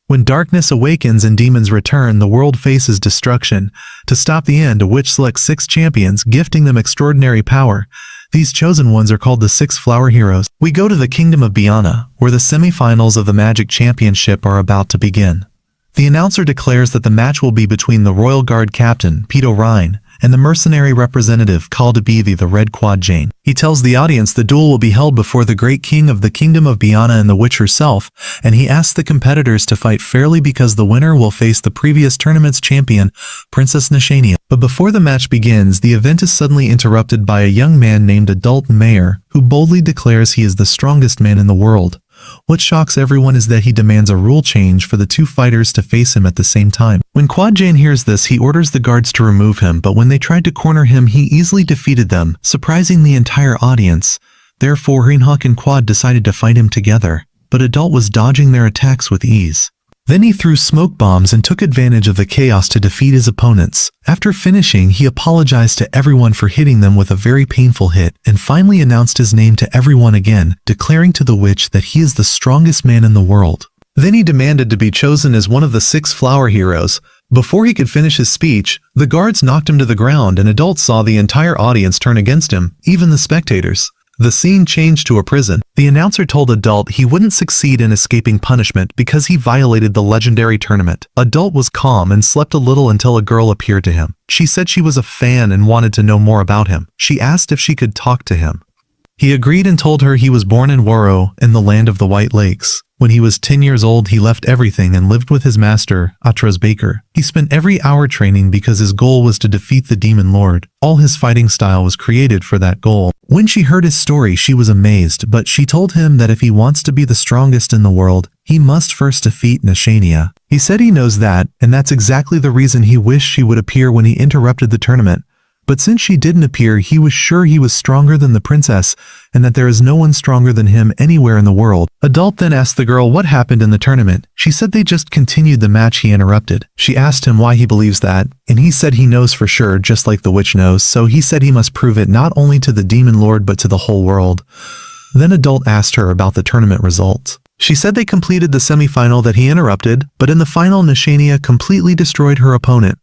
When darkness awakens and demons return, the world faces destruction. To stop the end, a witch selects 6 champions, gifting them extraordinary power. These chosen ones are called the 6 Flower Heroes. We go to the Kingdom of Biana, where the semi-finals of the Magic Championship are about to begin. The announcer declares that the match will be between the Royal Guard Captain, Pito Rhine, and the mercenary representative Kaldabivi the Red Quad Jane. He tells the audience the duel will be held before the great king of the Kingdom of Biana and the witch herself, and he asks the competitors to fight fairly because the winner will face the previous tournament's champion, Princess Nishania. But before the match begins, the event is suddenly interrupted by a young man named Adult Mayor, who boldly declares he is the strongest man in the world. What shocks everyone is that he demands a rule change for the 2 fighters to face him at the same time. When Quad Jane hears this, he orders the guards to remove him, but when they tried to corner him, he easily defeated them, surprising the entire audience. Therefore, Reinhawk and Quad decided to fight him together, but Adult was dodging their attacks with ease. Then he threw smoke bombs and took advantage of the chaos to defeat his opponents. After finishing, he apologized to everyone for hitting them with a very painful hit, and finally announced his name to everyone again, declaring to the witch that he is the strongest man in the world. Then he demanded to be chosen as one of the 6 Flower Heroes. Before he could finish his speech, the guards knocked him to the ground and Adult saw the entire audience turn against him, even the spectators. The scene changed to a prison. The announcer told Adult he wouldn't succeed in escaping punishment because he violated the legendary tournament. Adult was calm and slept a little until a girl appeared to him. She said she was a fan and wanted to know more about him. She asked if she could talk to him. He agreed and told her he was born in Waro, in the land of the White Lakes. When he was 10 years old, he left everything and lived with his master, Atras Baker. He spent every hour training because his goal was to defeat the Demon Lord. All his fighting style was created for that goal. When she heard his story, she was amazed, but she told him that if he wants to be the strongest in the world, he must first defeat Nishania. He said he knows that, and that's exactly the reason he wished she would appear when he interrupted the tournament. But since she didn't appear, he was sure he was stronger than the princess, and that there is no one stronger than him anywhere in the world. Adult then asked the girl what happened in the tournament. She said they just continued the match he interrupted. She asked him why he believes that, and he said he knows for sure, just like the witch knows, so he said he must prove it not only to the Demon Lord but to the whole world. Then Adult asked her about the tournament results. She said they completed the semi-final that he interrupted, but in the final Nishania completely destroyed her opponent.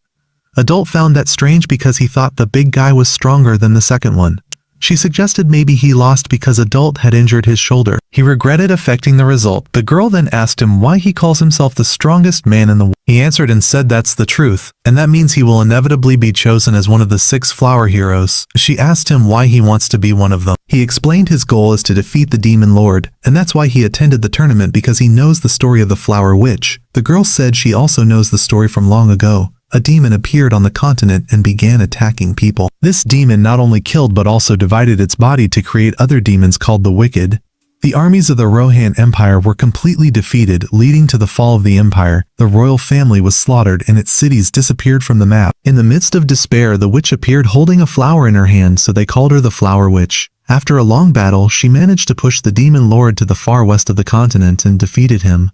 Adult found that strange because he thought the big guy was stronger than the second one. She suggested maybe he lost because Adult had injured his shoulder. He regretted affecting the result. The girl then asked him why he calls himself the strongest man in the world. He answered and said that's the truth, and that means he will inevitably be chosen as one of the 6 Flower Heroes. She asked him why he wants to be one of them. He explained his goal is to defeat the Demon Lord, and that's why he attended the tournament because he knows the story of the Flower Witch. The girl said she also knows the story from long ago. A demon appeared on the continent and began attacking people. This demon not only killed but also divided its body to create other demons called the Wicked. The armies of the Rohan Empire were completely defeated, leading to the fall of the empire. The royal family was slaughtered and its cities disappeared from the map. In the midst of despair, the witch appeared holding a flower in her hand, so they called her the Flower Witch. After a long battle, she managed to push the Demon Lord to the far west of the continent and defeated him.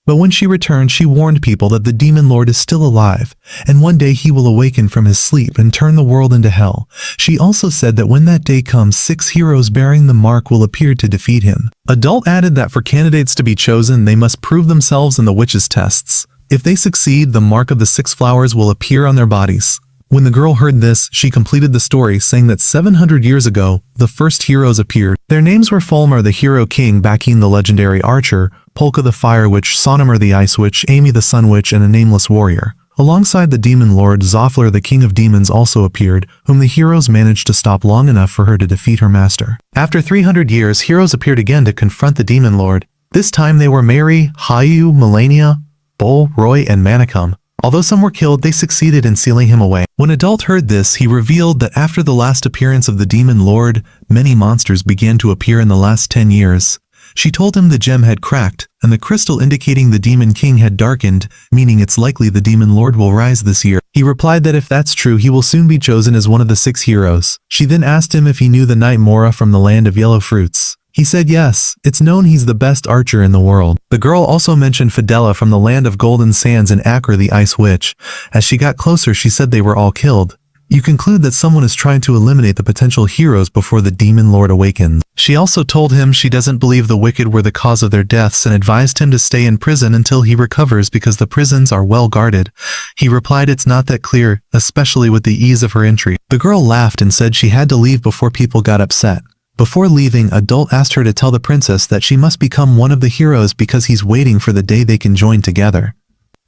But when she returned, she warned people that the Demon Lord is still alive, and one day he will awaken from his sleep and turn the world into hell. She also said that when that day comes, 6 heroes bearing the mark will appear to defeat him. Adult added that for candidates to be chosen, they must prove themselves in the witch's tests. If they succeed, the mark of the 6 flowers will appear on their bodies. When the girl heard this, she completed the story, saying that 700 years ago, the first heroes appeared. Their names were Fulmar the Hero King, Bakin the legendary archer, Polka the Fire Witch, Sonamur the Ice Witch, Amy the Sun Witch, and a nameless warrior. Alongside the Demon Lord, Zofler the King of Demons also appeared, whom the heroes managed to stop long enough for her to defeat her master. After 300 years, heroes appeared again to confront the Demon Lord. This time they were Mary, Hayu, Melania, Bol, Roy, and Manicum. Although some were killed, they succeeded in sealing him away. When Adult heard this, he revealed that after the last appearance of the Demon Lord, many monsters began to appear in the last 10 years. She told him the gem had cracked, and the crystal indicating the Demon King had darkened, meaning it's likely the Demon Lord will rise this year. He replied that if that's true, he will soon be chosen as one of the 6 heroes. She then asked him if he knew the Knight Mora from the land of yellow fruits. He said yes, it's known he's the best archer in the world. The girl also mentioned Fidela from the land of golden sands and Akra the Ice Witch. As she got closer, she said they were all killed. You conclude that someone is trying to eliminate the potential heroes before the demon lord awakens. She also told him she doesn't believe the wicked were the cause of their deaths and advised him to stay in prison until he recovers because the prisons are well guarded. He replied it's not that clear, especially with the ease of her entry. The girl laughed and said she had to leave before people got upset. Before leaving, Adult asked her to tell the princess that she must become one of the heroes because he's waiting for the day they can join together.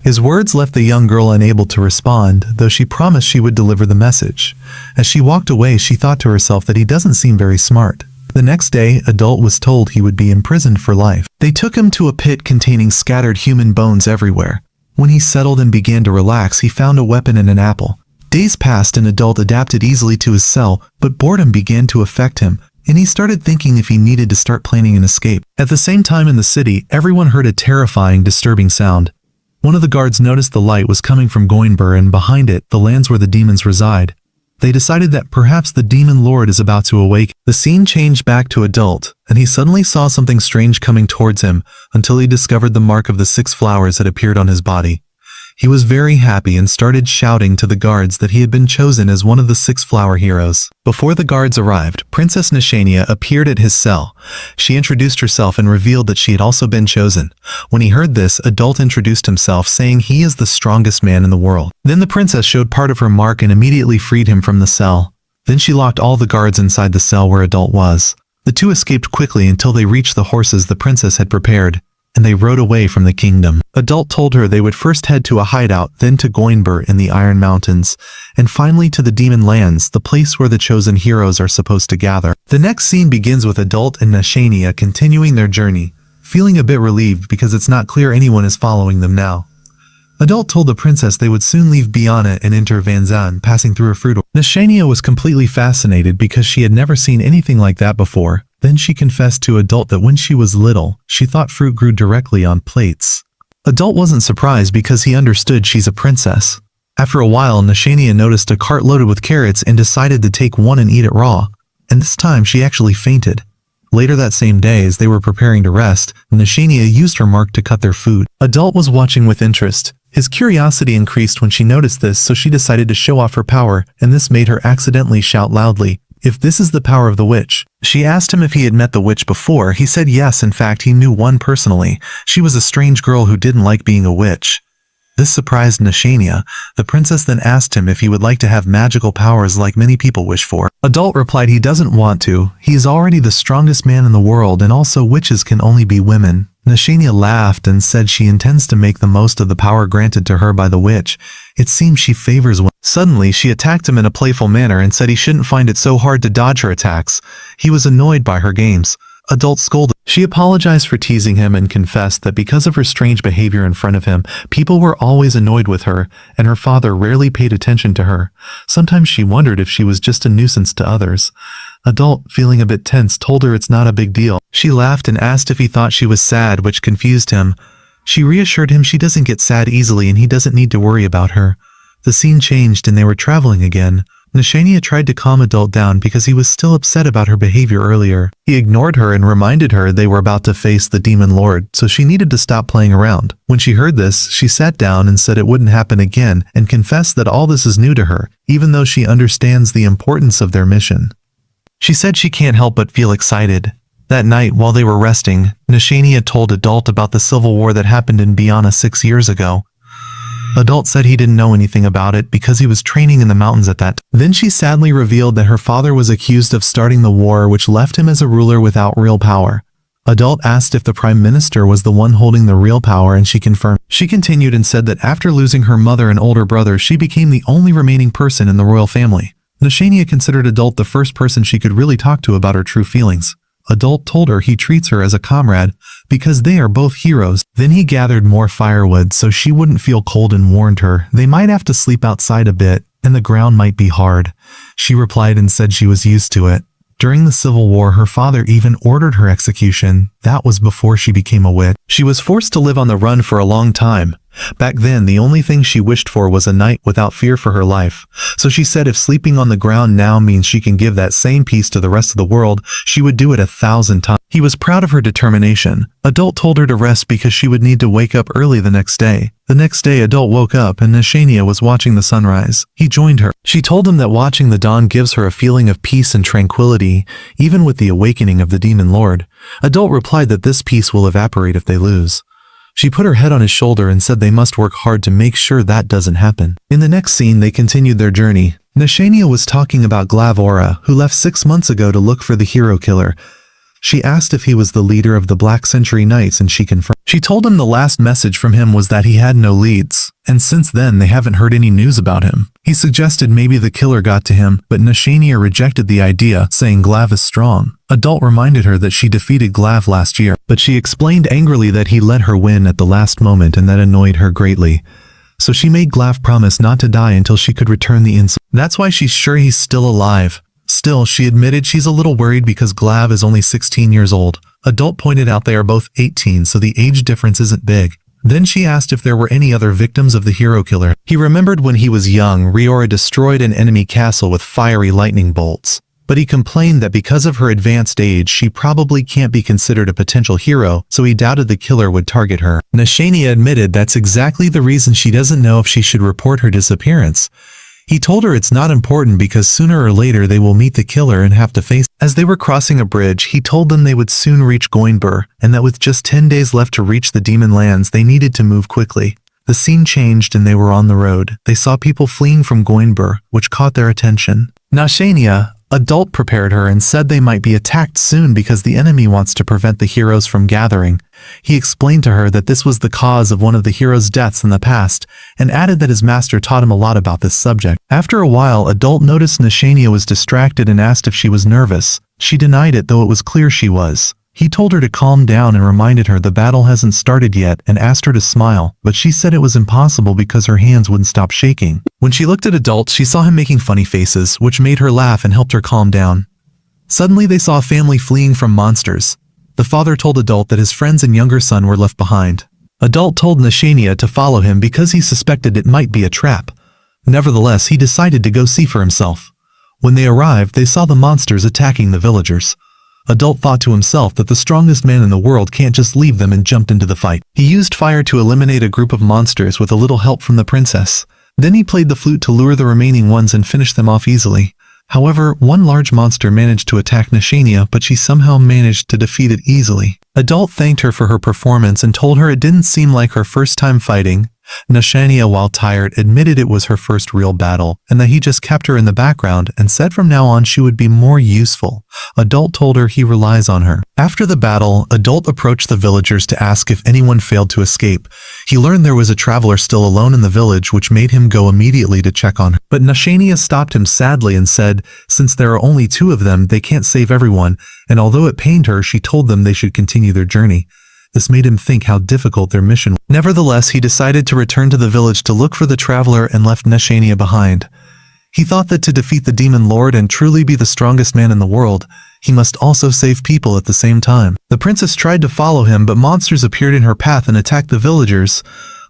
His words left the young girl unable to respond, though she promised she would deliver the message. As she walked away, she thought to herself that he doesn't seem very smart. The next day, Adult was told he would be imprisoned for life. They took him to a pit containing scattered human bones everywhere. When he settled and began to relax, he found a weapon and an apple. Days passed and Adult adapted easily to his cell, but boredom began to affect him, and he started thinking if he needed to start planning an escape. At the same time in the city, everyone heard a terrifying, disturbing sound. One of the guards noticed the light was coming from Goinbur, and behind it, the lands where the demons reside. They decided that perhaps the demon lord is about to awake. The scene changed back to Adult, and he suddenly saw something strange coming towards him until he discovered the mark of the 6 flowers had appeared on his body. He was very happy and started shouting to the guards that he had been chosen as one of the 6 flower heroes. Before the guards arrived, Princess Nishania appeared at his cell. She introduced herself and revealed that she had also been chosen. When he heard this, Adult introduced himself, saying he is the strongest man in the world. Then the princess showed part of her mark and immediately freed him from the cell. Then she locked all the guards inside the cell where Adult was. The two escaped quickly until they reached the horses the princess had prepared, and they rode away from the kingdom. Adult told her they would first head to a hideout, then to Goinbur in the Iron Mountains, and finally to the Demon Lands, the place where the chosen heroes are supposed to gather. The next scene begins with Adult and Nashania continuing their journey, feeling a bit relieved because it's not clear anyone is following them now. Adult told the princess they would soon leave Biana and enter Vanzan, passing through a fruit orchard. Nashania was completely fascinated because she had never seen anything like that before. Then she confessed to Adult that when she was little, she thought fruit grew directly on plates. Adult wasn't surprised because he understood she's a princess. After a while, Nashania noticed a cart loaded with carrots and decided to take one and eat it raw. And this time she actually fainted. Later that same day, as they were preparing to rest, Nashania used her mark to cut their food. Adult was watching with interest. His curiosity increased when she noticed this, so she decided to show off her power, and this made her accidentally shout loudly, "If this is the power of the witch." She asked him if he had met the witch before. He said yes, in fact he knew one personally. She was a strange girl who didn't like being a witch. This surprised Nashania. The princess then asked him if he would like to have magical powers like many people wish for. Adult replied he doesn't want to. He is already the strongest man in the world, and also witches can only be women. Nashania laughed and said she intends to make the most of the power granted to her by the witch. It seems she favors women. Suddenly, she attacked him in a playful manner and said he shouldn't find it so hard to dodge her attacks. He was annoyed by her games. Adult scolded. She apologized for teasing him and confessed that because of her strange behavior in front of him, people were always annoyed with her, and her father rarely paid attention to her. Sometimes she wondered if she was just a nuisance to others. Adult, feeling a bit tense, told her it's not a big deal. She laughed and asked if he thought she was sad, which confused him. She reassured him she doesn't get sad easily and he doesn't need to worry about her. The scene changed and they were traveling again. Nashania tried to calm Adult down because he was still upset about her behavior earlier. He ignored her and reminded her they were about to face the Demon Lord, so she needed to stop playing around. When she heard this, she sat down and said it wouldn't happen again and confessed that all this is new to her, even though she understands the importance of their mission. She said she can't help but feel excited. That night, while they were resting, Nashania told Adult about the civil war that happened in Biana 6 years ago. Adult said he didn't know anything about it because he was training in the mountains at that time. Then she sadly revealed that her father was accused of starting the war, which left him as a ruler without real power. Adult asked if the prime minister was the one holding the real power, and she confirmed. She continued and said that after losing her mother and older brother, she became the only remaining person in the royal family. Nashania considered Adult the first person she could really talk to about her true feelings. Adult told her he treats her as a comrade because they are both heroes. Then he gathered more firewood so she wouldn't feel cold and warned her they might have to sleep outside a bit and the ground might be hard. She replied and said she was used to it. During the Civil War, her father even ordered her execution. That was before she became a witch. She was forced to live on the run for a long time. Back then, the only thing she wished for was a night without fear for her life. So she said if sleeping on the ground now means she can give that same peace to the rest of the world, she would do it 1,000 times. He was proud of her determination. Adult told her to rest because she would need to wake up early the next day. The next day, Adult woke up and Nashania was watching the sunrise. He joined her. She told him that watching the dawn gives her a feeling of peace and tranquility, even with the awakening of the demon lord. Adult replied that this peace will evaporate if they lose. She put her head on his shoulder and said they must work hard to make sure that doesn't happen. In the next scene, they continued their journey. Nashania was talking about Glavora, who left 6 months ago to look for the hero killer. She asked if he was the leader of the Black Century Knights and she confirmed. She told him the last message from him was that he had no leads, and since then they haven't heard any news about him. He suggested maybe the killer got to him, but Nashania rejected the idea, saying Glav is strong. Adult reminded her that she defeated Glav last year, but she explained angrily that he let her win at the last moment and that annoyed her greatly. So she made Glav promise not to die until she could return the insult. That's why she's sure he's still alive. Still, she admitted she's a little worried because Glav is only 16 years old. Adult pointed out they are both 18, so the age difference isn't big. Then she asked if there were any other victims of the hero killer. He remembered when he was young, Riora destroyed an enemy castle with fiery lightning bolts. But he complained that because of her advanced age, she probably can't be considered a potential hero, so he doubted the killer would target her. Nashania admitted that's exactly the reason she doesn't know if she should report her disappearance. He told her it's not important because sooner or later they will meet the killer and have to face. As they were crossing a bridge, he told them they would soon reach Goinbur, and that with just 10 days left to reach the demon lands, they needed to move quickly. The scene changed and they were on the road. They saw people fleeing from Goinbur, which caught their attention. Nashania, Adult, prepared her and said they might be attacked soon because the enemy wants to prevent the heroes from gathering. He explained to her that this was the cause of one of the heroes' deaths in the past, and added that his master taught him a lot about this subject. After a while, Adult noticed Nashania was distracted and asked if she was nervous. She denied it, though it was clear she was. He told her to calm down and reminded her the battle hasn't started yet and asked her to smile, but she said it was impossible because her hands wouldn't stop shaking. When she looked at Adult, she saw him making funny faces, which made her laugh and helped her calm down. Suddenly they saw a family fleeing from monsters. The father told Adult that his friends and younger son were left behind. Adult told Nashania to follow him because he suspected it might be a trap. Nevertheless, he decided to go see for himself. When they arrived, they saw the monsters attacking the villagers. Adult thought to himself that the strongest man in the world can't just leave them and jumped into the fight. He used fire to eliminate a group of monsters with a little help from the princess. Then he played the flute to lure the remaining ones and finish them off easily. However, one large monster managed to attack Nashania, but she somehow managed to defeat it easily. Adult thanked her for her performance and told her it didn't seem like her first time fighting. Nashania, while tired, admitted it was her first real battle, and that he just kept her in the background and said from now on she would be more useful. Adult told her he relies on her. After the battle, Adult approached the villagers to ask if anyone failed to escape. He learned there was a traveler still alone in the village, which made him go immediately to check on her. But Nashania stopped him sadly and said, since there are only 2 of them, they can't save everyone, and although it pained her, she told them they should continue their journey. This made him think how difficult their mission was. Nevertheless, he decided to return to the village to look for the traveler and left Nashania behind. He thought that to defeat the demon lord and truly be the strongest man in the world, he must also save people at the same time. The princess tried to follow him, but monsters appeared in her path and attacked the villagers.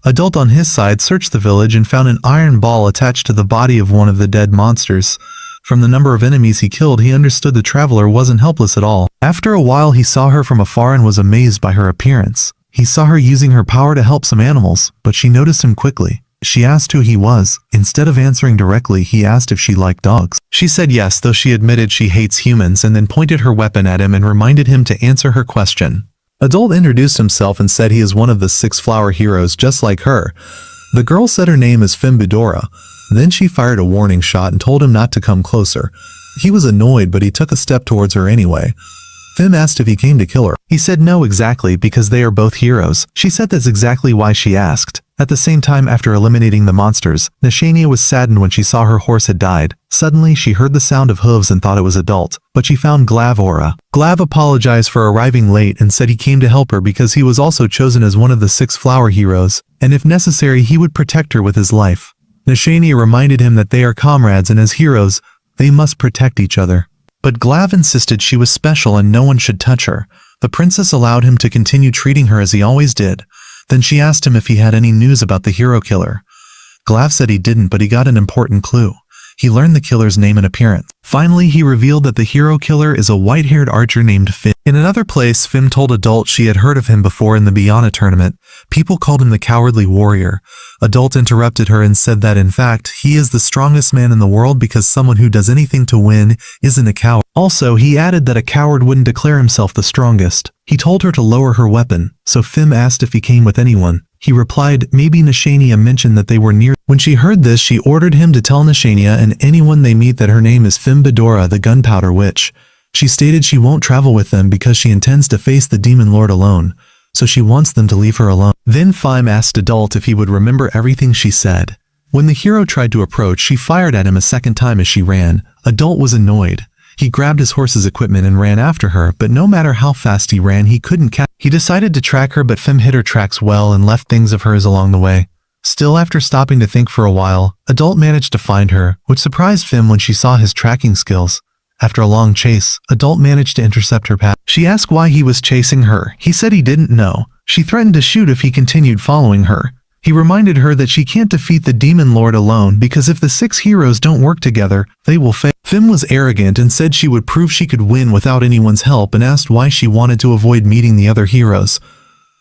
Adult on his side searched the village and found an iron ball attached to the body of one of the dead monsters. From the number of enemies he killed, he understood the traveler wasn't helpless at all. After a while, he saw her from afar and was amazed by her appearance. He saw her using her power to help some animals, but she noticed him quickly. She asked who he was. Instead of answering directly, he asked if she liked dogs. She said yes, though she admitted she hates humans, and then pointed her weapon at him and reminded him to answer her question. Adult introduced himself and said he is one of the 6 flower heroes just like her. The girl said her name is Fimbudora. Then she fired a warning shot and told him not to come closer. He was annoyed, but he took a step towards her anyway. Fim asked if he came to kill her. He said no, exactly, because they are both heroes. She said that's exactly why she asked. At the same time, after eliminating the monsters, Nashania was saddened when she saw her horse had died. Suddenly, she heard the sound of hooves and thought it was Adult, but she found Glavora. Glav apologized for arriving late and said he came to help her because he was also chosen as one of the 6 flower heroes, and if necessary, he would protect her with his life. Nashania reminded him that they are comrades and as heroes, they must protect each other. But Glav insisted she was special and no one should touch her. The princess allowed him to continue treating her as he always did. Then she asked him if he had any news about the hero killer. Glav said he didn't, but he got an important clue. He learned the killer's name and appearance. Finally, he revealed that the hero killer is a white-haired archer named Finn. In another place, Fim told Adult she had heard of him before in the Beyond tournament. People called him the Cowardly Warrior. Adult interrupted her and said that in fact, he is the strongest man in the world because someone who does anything to win isn't a coward. Also, he added that a coward wouldn't declare himself the strongest. He told her to lower her weapon, so Fim asked if he came with anyone. He replied, maybe Nashania mentioned that they were near. When she heard this, she ordered him to tell Nashania and anyone they meet that her name is Fim Bedora, the Gunpowder Witch. She stated she won't travel with them because she intends to face the Demon Lord alone, so she wants them to leave her alone. Then Fim asked Adult if he would remember everything she said. When the hero tried to approach, she fired at him a second time as she ran. Adult was annoyed. He grabbed his horse's equipment and ran after her, but no matter how fast he ran, he couldn't catch. He decided to track her, but Fim hit her tracks well and left things of hers along the way. Still, after stopping to think for a while, Adult managed to find her, which surprised Fim when she saw his tracking skills. After a long chase, Adult managed to intercept her path. She asked why he was chasing her. He said he didn't know. She threatened to shoot if he continued following her. He reminded her that she can't defeat the Demon Lord alone because if the 6 heroes don't work together, they will fail. Fim was arrogant and said she would prove she could win without anyone's help and asked why she wanted to avoid meeting the other heroes.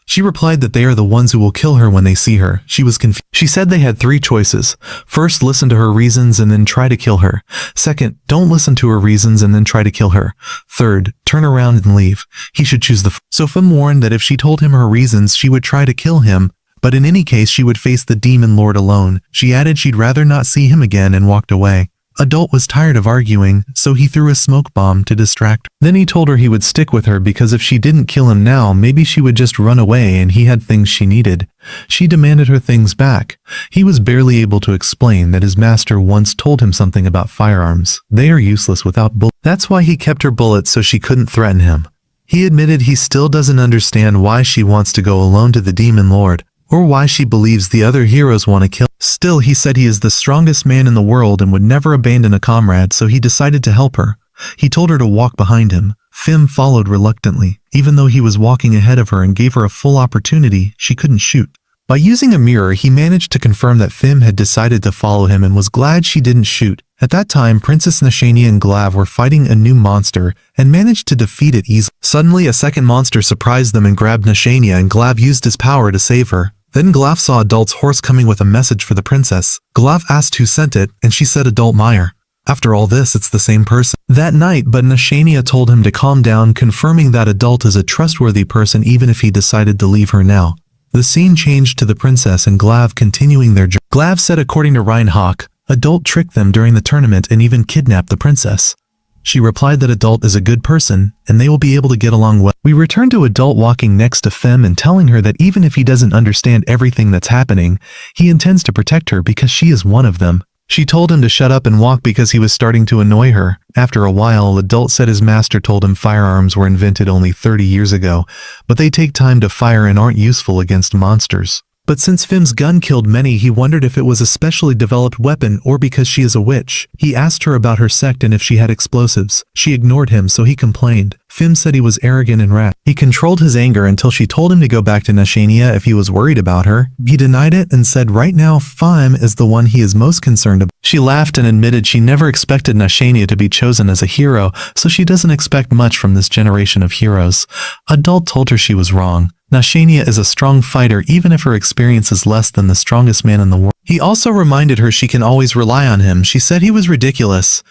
She replied that they are the ones who will kill her when they see her. She was confused. She said they had 3 choices. First, listen to her reasons and then try to kill her. Second, don't listen to her reasons and then try to kill her. Third, turn around and leave. He should choose the So Fim warned that if she told him her reasons, she would try to kill him, but in any case she would face the Demon Lord alone. She added she'd rather not see him again and walked away. Adult was tired of arguing, so he threw a smoke bomb to distract her. Then he told her he would stick with her because if she didn't kill him now, maybe she would just run away and he had things she needed. She demanded her things back. He was barely able to explain that his master once told him something about firearms. They are useless without bullets. That's why he kept her bullets so she couldn't threaten him. He admitted he still doesn't understand why she wants to go alone to the Demon Lord, or why she believes the other heroes want to kill. Still, he said he is the strongest man in the world and would never abandon a comrade, so he decided to help her. He told her to walk behind him. Fim followed reluctantly. Even though he was walking ahead of her and gave her a full opportunity, she couldn't shoot. By using a mirror, he managed to confirm that Fim had decided to follow him and was glad she didn't shoot. At that time, Princess Nashania and Glav were fighting a new monster and managed to defeat it easily. Suddenly, a second monster surprised them and grabbed Nashania, and Glav used his power to save her. Then Glav saw Adult's horse coming with a message for the princess. Glav asked who sent it, and she said Adult Meyer. After all this, it's the same person. That night, but Nashania told him to calm down, confirming that Adult is a trustworthy person even if he decided to leave her now. The scene changed to the princess and Glav continuing their journey. Glav said according to Reinhawk, Adult tricked them during the tournament and even kidnapped the princess. She replied that Adult is a good person, and they will be able to get along well. We return to Adult walking next to Fem and telling her that even if he doesn't understand everything that's happening, he intends to protect her because she is one of them. She told him to shut up and walk because he was starting to annoy her. After a while, Adult said his master told him firearms were invented only 30 years ago, but they take time to fire and aren't useful against monsters. But since Fem's gun killed many, he wondered if it was a specially developed weapon or because she is a witch. He asked her about her sect and if she had explosives. She ignored him, so he complained. Fem said he was arrogant and rash. He controlled his anger until she told him to go back to Nashania if he was worried about her. He denied it and said right now Fem is the one he is most concerned about. She laughed and admitted she never expected Nashania to be chosen as a hero, so she doesn't expect much from this generation of heroes. Adult told her she was wrong. Nashania is a strong fighter even if her experience is less than the strongest man in the world. He also reminded her she can always rely on him. She said he was ridiculous.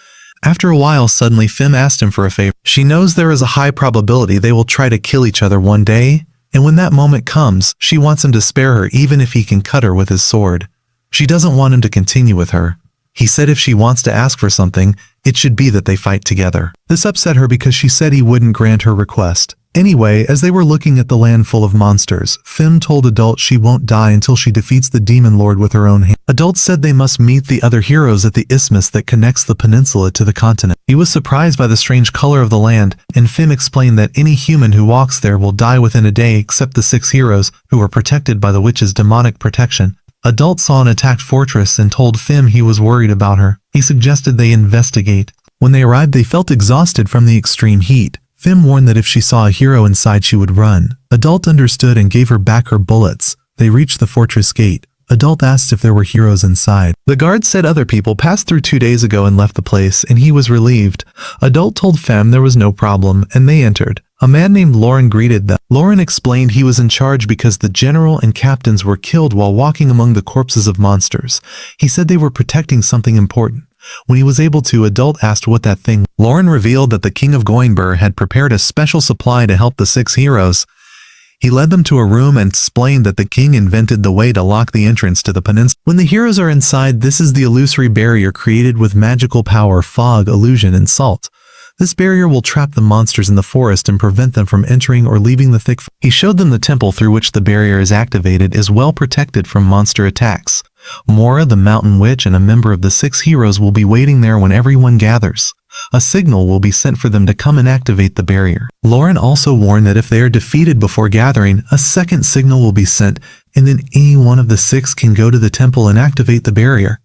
After a while, suddenly Fem asked him for a favor. She knows there is a high probability they will try to kill each other one day, and when that moment comes, she wants him to spare her even if he can cut her with his sword. She doesn't want him to continue with her. He said if she wants to ask for something, it should be that they fight together. This upset her because she said he wouldn't grant her request. Anyway, as they were looking at the land full of monsters, Fem told Adult she won't die until she defeats the Demon Lord with her own hand. Adult said they must meet the other heroes at the isthmus that connects the peninsula to the continent. He was surprised by the strange color of the land, and Fem explained that any human who walks there will die within a day except the 6 heroes, who are protected by the witch's demonic protection. Adult saw an attacked fortress and told Fem he was worried about her. He suggested they investigate. When they arrived, they felt exhausted from the extreme heat. Fem warned that if she saw a hero inside she would run. Adult understood and gave her back her bullets. They reached the fortress gate. Adult asked if there were heroes inside. The guard said other people passed through 2 days ago and left the place, and he was relieved. Adult told Fem there was no problem, and they entered. A man named Lauren greeted them. Lauren explained he was in charge because the general and captains were killed while walking among the corpses of monsters. He said they were protecting something important. When he was able to, Adult asked what that thing was. Lauren revealed that the king of Goinbur had prepared a special supply to help the 6 heroes. He led them to a room and explained that the king invented the way to lock the entrance to the peninsula. When the heroes are inside, this is the illusory barrier created with magical power, fog, illusion, and salt. This barrier will trap the monsters in the forest and prevent them from entering or leaving the thick forest. He showed them the temple through which the barrier is activated is well protected from monster attacks. Mora, the mountain witch, and a member of the 6 heroes will be waiting there when everyone gathers. A signal will be sent for them to come and activate the barrier. Lauren also warned that if they are defeated before gathering, a second signal will be sent, and then any one of the 6 can go to the temple and activate the barrier.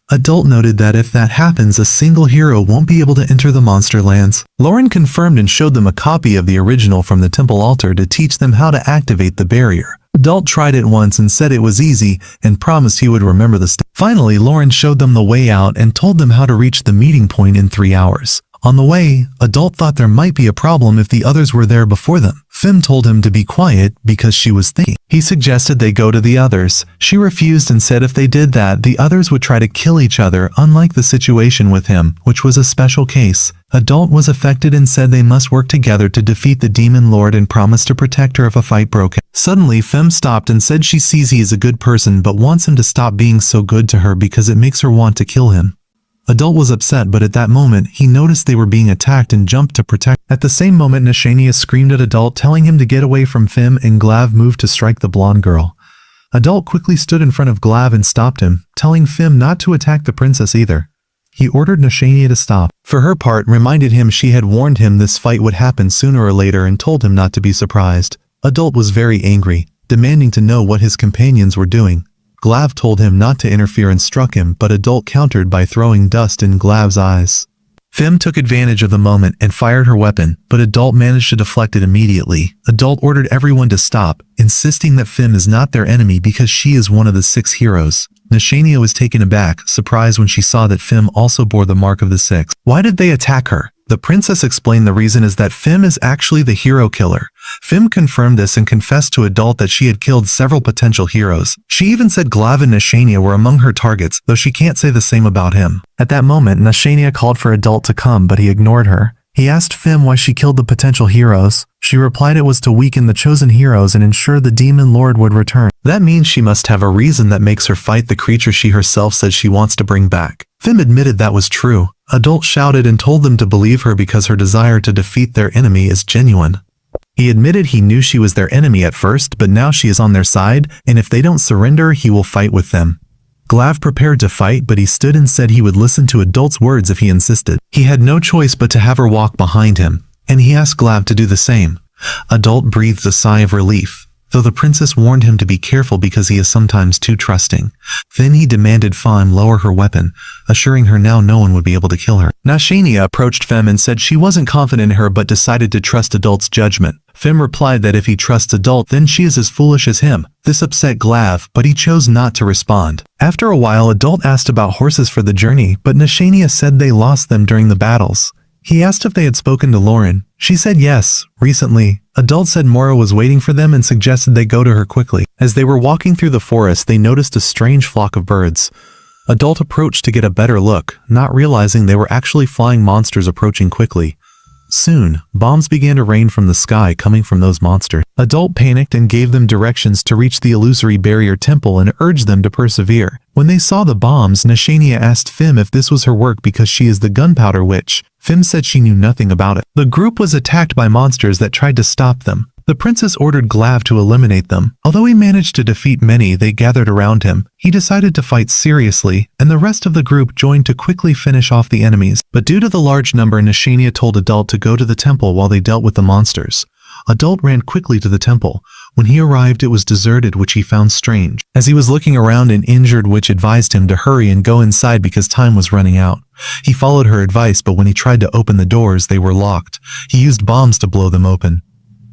Adult noted that if that happens, a single hero won't be able to enter the monster lands. Lauren confirmed and showed them a copy of the original from the temple altar to teach them how to activate the barrier. Adult tried it once and said it was easy and promised he would remember the steps. Finally, Lauren showed them the way out and told them how to reach the meeting point in 3 hours. On the way, Adult thought there might be a problem if the others were there before them. Fem told him to be quiet because she was thinking. He suggested they go to the others. She refused and said if they did that, the others would try to kill each other, unlike the situation with him, which was a special case. Adult was affected and said they must work together to defeat the demon lord and promised to protect her if a fight broke out. Suddenly, Fem stopped and said she sees he is a good person but wants him to stop being so good to her because it makes her want to kill him. Adult was upset, but at that moment, he noticed they were being attacked and jumped to protect. At the same moment, Nashania screamed at Adult, telling him to get away from Fem, and Glav moved to strike the blonde girl. Adult quickly stood in front of Glav and stopped him, telling Fem not to attack the princess either. He ordered Nashania to stop. For her part, reminded him she had warned him this fight would happen sooner or later and told him not to be surprised. Adult was very angry, demanding to know what his companions were doing. Glav told him not to interfere and struck him, but Adult countered by throwing dust in Glav's eyes. Fem took advantage of the moment and fired her weapon, but Adult managed to deflect it immediately. Adult ordered everyone to stop, insisting that Fem is not their enemy because she is one of the 6 heroes. Nashania was taken aback, surprised when she saw that Fem also bore the mark of the 6. Why did they attack her? The princess explained the reason is that Fem is actually the hero killer. Fem confirmed this and confessed to Adult that she had killed several potential heroes. She even said Glav and Nashania were among her targets, though she can't say the same about him. At that moment, Nashania called for Adult to come, but he ignored her. He asked Fem why she killed the potential heroes. She replied it was to weaken the chosen heroes and ensure the demon lord would return. That means she must have a reason that makes her fight the creature she herself said she wants to bring back. Fem admitted that was true. Adult shouted and told them to believe her because her desire to defeat their enemy is genuine. He admitted he knew she was their enemy at first, but now she is on their side, and if they don't surrender, he will fight with them. Glav prepared to fight, but he stood and said he would listen to Adult's words if he insisted. He had no choice but to have her walk behind him, and he asked Glav to do the same. Adult breathed a sigh of relief, though the princess warned him to be careful because he is sometimes too trusting. Then he demanded Fem lower her weapon, assuring her now no one would be able to kill her. Nashania approached Fem and said she wasn't confident in her but decided to trust Adult's judgment. Fem replied that if he trusts Adult, then she is as foolish as him. This upset Glav, but he chose not to respond. After a while, Adult asked about horses for the journey, but Nashania said they lost them during the battles. He asked if they had spoken to Lauren. She said yes, recently. Adult said Mora was waiting for them and suggested they go to her quickly. As they were walking through the forest, they noticed a strange flock of birds. Adult approached to get a better look, not realizing they were actually flying monsters approaching quickly. Soon, bombs began to rain from the sky coming from those monsters. Adult panicked and gave them directions to reach the illusory barrier temple and urged them to persevere. When they saw the bombs, Nashania asked Fem if this was her work because she is the gunpowder witch. Fem said she knew nothing about it. The group was attacked by monsters that tried to stop them. The princess ordered Glav to eliminate them. Although he managed to defeat many, they gathered around him. He decided to fight seriously, and the rest of the group joined to quickly finish off the enemies. But due to the large number, Nashania told Adult to go to the temple while they dealt with the monsters. Adult ran quickly to the temple. When he arrived, it was deserted, which he found strange. As he was looking around, an injured witch advised him to hurry and go inside because time was running out. He followed her advice, but when he tried to open the doors, they were locked. He used bombs to blow them open.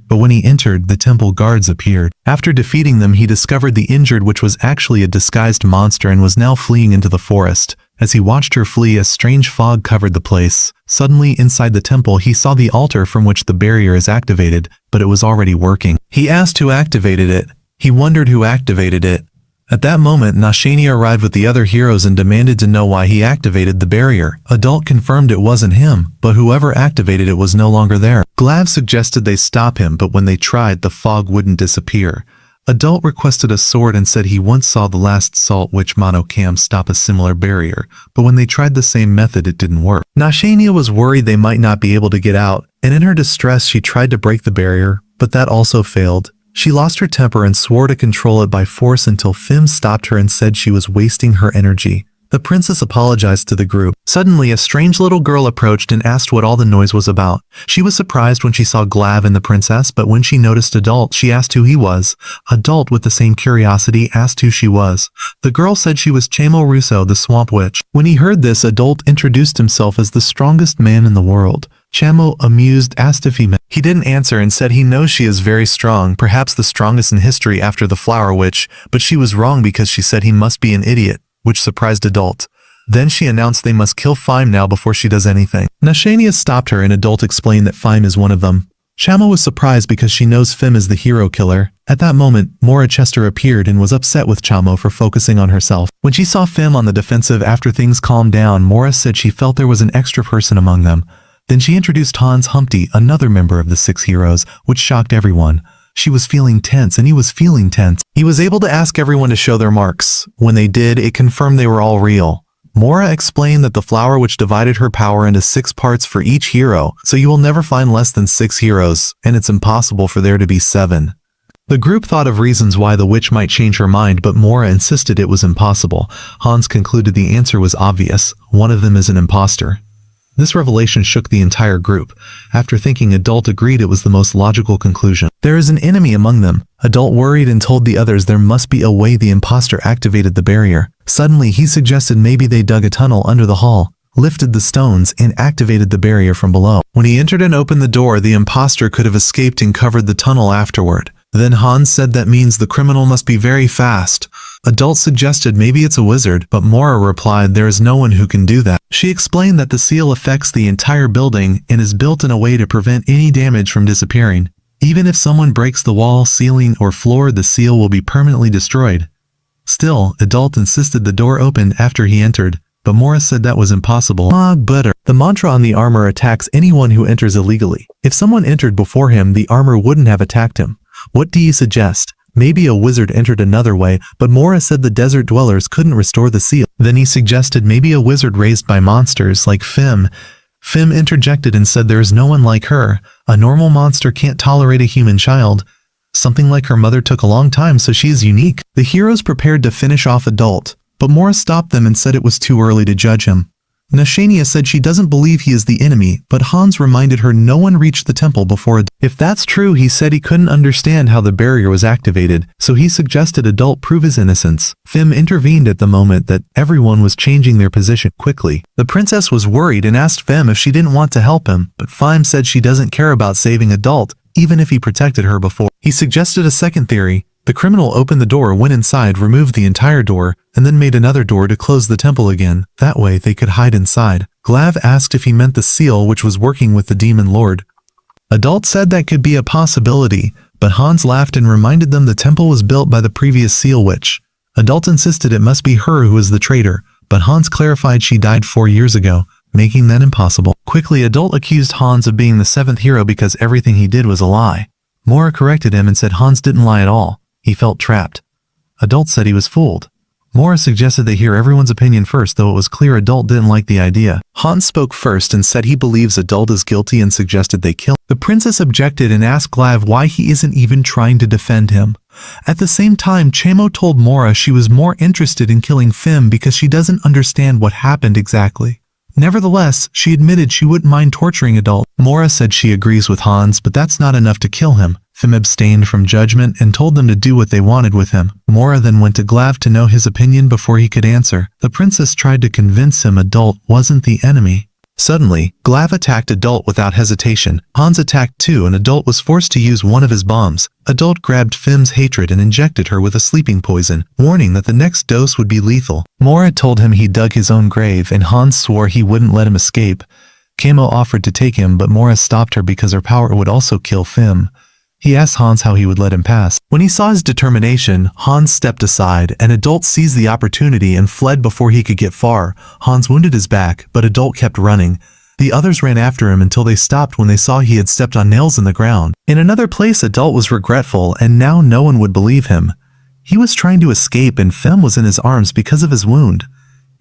But when he entered, the temple guards appeared. After defeating them, he discovered the injured witch was actually a disguised monster and was now fleeing into the forest. As he watched her flee, a strange fog covered the place. Suddenly, inside the temple, he saw the altar from which the barrier is activated, but it was already working. He asked who activated it. He wondered who activated it. At that moment, Nashania arrived with the other heroes and demanded to know why he activated the barrier. Adult confirmed it wasn't him, but whoever activated it was no longer there. Glav suggested they stop him, but when they tried, the fog wouldn't disappear. Adult requested a sword and said he once saw the last Salt Witch Monocam stop a similar barrier, but when they tried the same method it didn't work. Nashania was worried they might not be able to get out, and in her distress she tried to break the barrier, but that also failed. She lost her temper and swore to control it by force until Fim stopped her and said she was wasting her energy. The princess apologized to the group. Suddenly, a strange little girl approached and asked what all the noise was about. She was surprised when she saw Glav and the princess, but when she noticed Adult, she asked who he was. Adult, with the same curiosity, asked who she was. The girl said she was Chamo Russo, the Swamp Witch. When he heard this, Adult introduced himself as the strongest man in the world. Chamo, amused, asked if he meant. He didn't answer and said he knows she is very strong, perhaps the strongest in history after the Flower Witch, but she was wrong because she said he must be an idiot, which surprised Adult. Then she announced they must kill Fime now before she does anything. Nashania stopped her and Adult explained that Fime is one of them. Chamo was surprised because she knows Fim is the hero killer. At that moment, Mora Chester appeared and was upset with Chamo for focusing on herself. When she saw Fim on the defensive after things calmed down, Mora said she felt there was an extra person among them. Then she introduced Hans Humpty, another member of the 6 heroes, which shocked everyone. She was feeling tense and he was feeling tense. He was able to ask everyone to show their marks. When they did, it confirmed they were all real. Mora explained that the flower which divided her power into 6 parts for each hero, so you will never find less than 6 heroes, and it's impossible for there to be 7. The group thought of reasons why the witch might change her mind, but Mora insisted it was impossible. Hans concluded the answer was obvious. One of them is an imposter. This revelation shook the entire group. After thinking, Adult agreed it was the most logical conclusion. There is an enemy among them. Adult worried and told the others there must be a way the imposter activated the barrier. Suddenly, he suggested maybe they dug a tunnel under the hall, lifted the stones, and activated the barrier from below. When he entered and opened the door, the imposter could have escaped and covered the tunnel afterward. Then Hans said that means the criminal must be very fast. Adult suggested maybe it's a wizard, but Mora replied there is no one who can do that. She explained that the seal affects the entire building and is built in a way to prevent any damage from disappearing. Even if someone breaks the wall, ceiling, or floor, the seal will be permanently destroyed. Still, Adult insisted the door opened after he entered, but Mora said that was impossible. Butter. The mantra on the armor attacks anyone who enters illegally. If someone entered before him, the armor wouldn't have attacked him. What do you suggest? Maybe a wizard entered another way, but Mora said the desert dwellers couldn't restore the seal. Then he suggested maybe a wizard raised by monsters like Fim. Fim interjected and said there is no one like her. A normal monster can't tolerate a human child. Something like her mother took a long time, so she is unique. The heroes prepared to finish off Adult, but Mora stopped them and said it was too early to judge him. Nashania said she doesn't believe he is the enemy, but Hans reminded her no one reached the temple before. If that's true, he said he couldn't understand how the barrier was activated, so he suggested Adult prove his innocence. Fim intervened at the moment that everyone was changing their position quickly. The princess was worried and asked Fim if she didn't want to help him, but Fim said she doesn't care about saving Adult, even if he protected her before. He suggested a second theory. The criminal opened the door, went inside, removed the entire door, and then made another door to close the temple again. That way they could hide inside. Glav asked if he meant the seal which was working with the demon lord. Adult said that could be a possibility, but Hans laughed and reminded them the temple was built by the previous seal witch. Adult insisted it must be her who was the traitor, but Hans clarified she died 4 years ago, making that impossible. Quickly, Adult accused Hans of being the 7th hero because everything he did was a lie. Mora corrected him and said Hans didn't lie at all. He felt trapped. Adult said he was fooled. Mora suggested they hear everyone's opinion first, though it was clear Adult didn't like the idea. Hans spoke first and said he believes Adult is guilty and suggested they kill him. The princess objected and asked Glav why he isn't even trying to defend him. At the same time, Chamo told Mora she was more interested in killing Fim because she doesn't understand what happened exactly. Nevertheless, she admitted she wouldn't mind torturing Adult. Mora said she agrees with Hans, but that's not enough to kill him. Fim abstained from judgment and told them to do what they wanted with him. Mora then went to Glav to know his opinion before he could answer. The princess tried to convince him Adult wasn't the enemy. Suddenly, Glav attacked Adult without hesitation. Hans attacked too, and Adult was forced to use one of his bombs. Adult grabbed Fem's hatred and injected her with a sleeping poison, warning that the next dose would be lethal. Mora told him he dug his own grave, and Hans swore he wouldn't let him escape. Camo offered to take him, but Mora stopped her because her power would also kill Fem. He asked Hans how he would let him pass. When he saw his determination, Hans stepped aside, and Adult seized the opportunity and fled before he could get far. Hans wounded his back, but Adult kept running. The others ran after him until they stopped when they saw he had stepped on nails in the ground. In another place, Adult was regretful, and now no one would believe him. He was trying to escape, and Fem was in his arms because of his wound.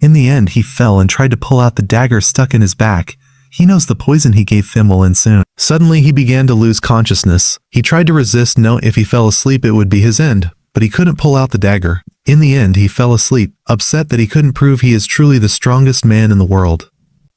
In the end, he fell and tried to pull out the dagger stuck in his back. He knows the poison he gave Fem will end soon. Suddenly, he began to lose consciousness. He tried to resist, knowing if he fell asleep it would be his end, but he couldn't pull out the dagger. In the end, he fell asleep, upset that he couldn't prove he is truly the strongest man in the world.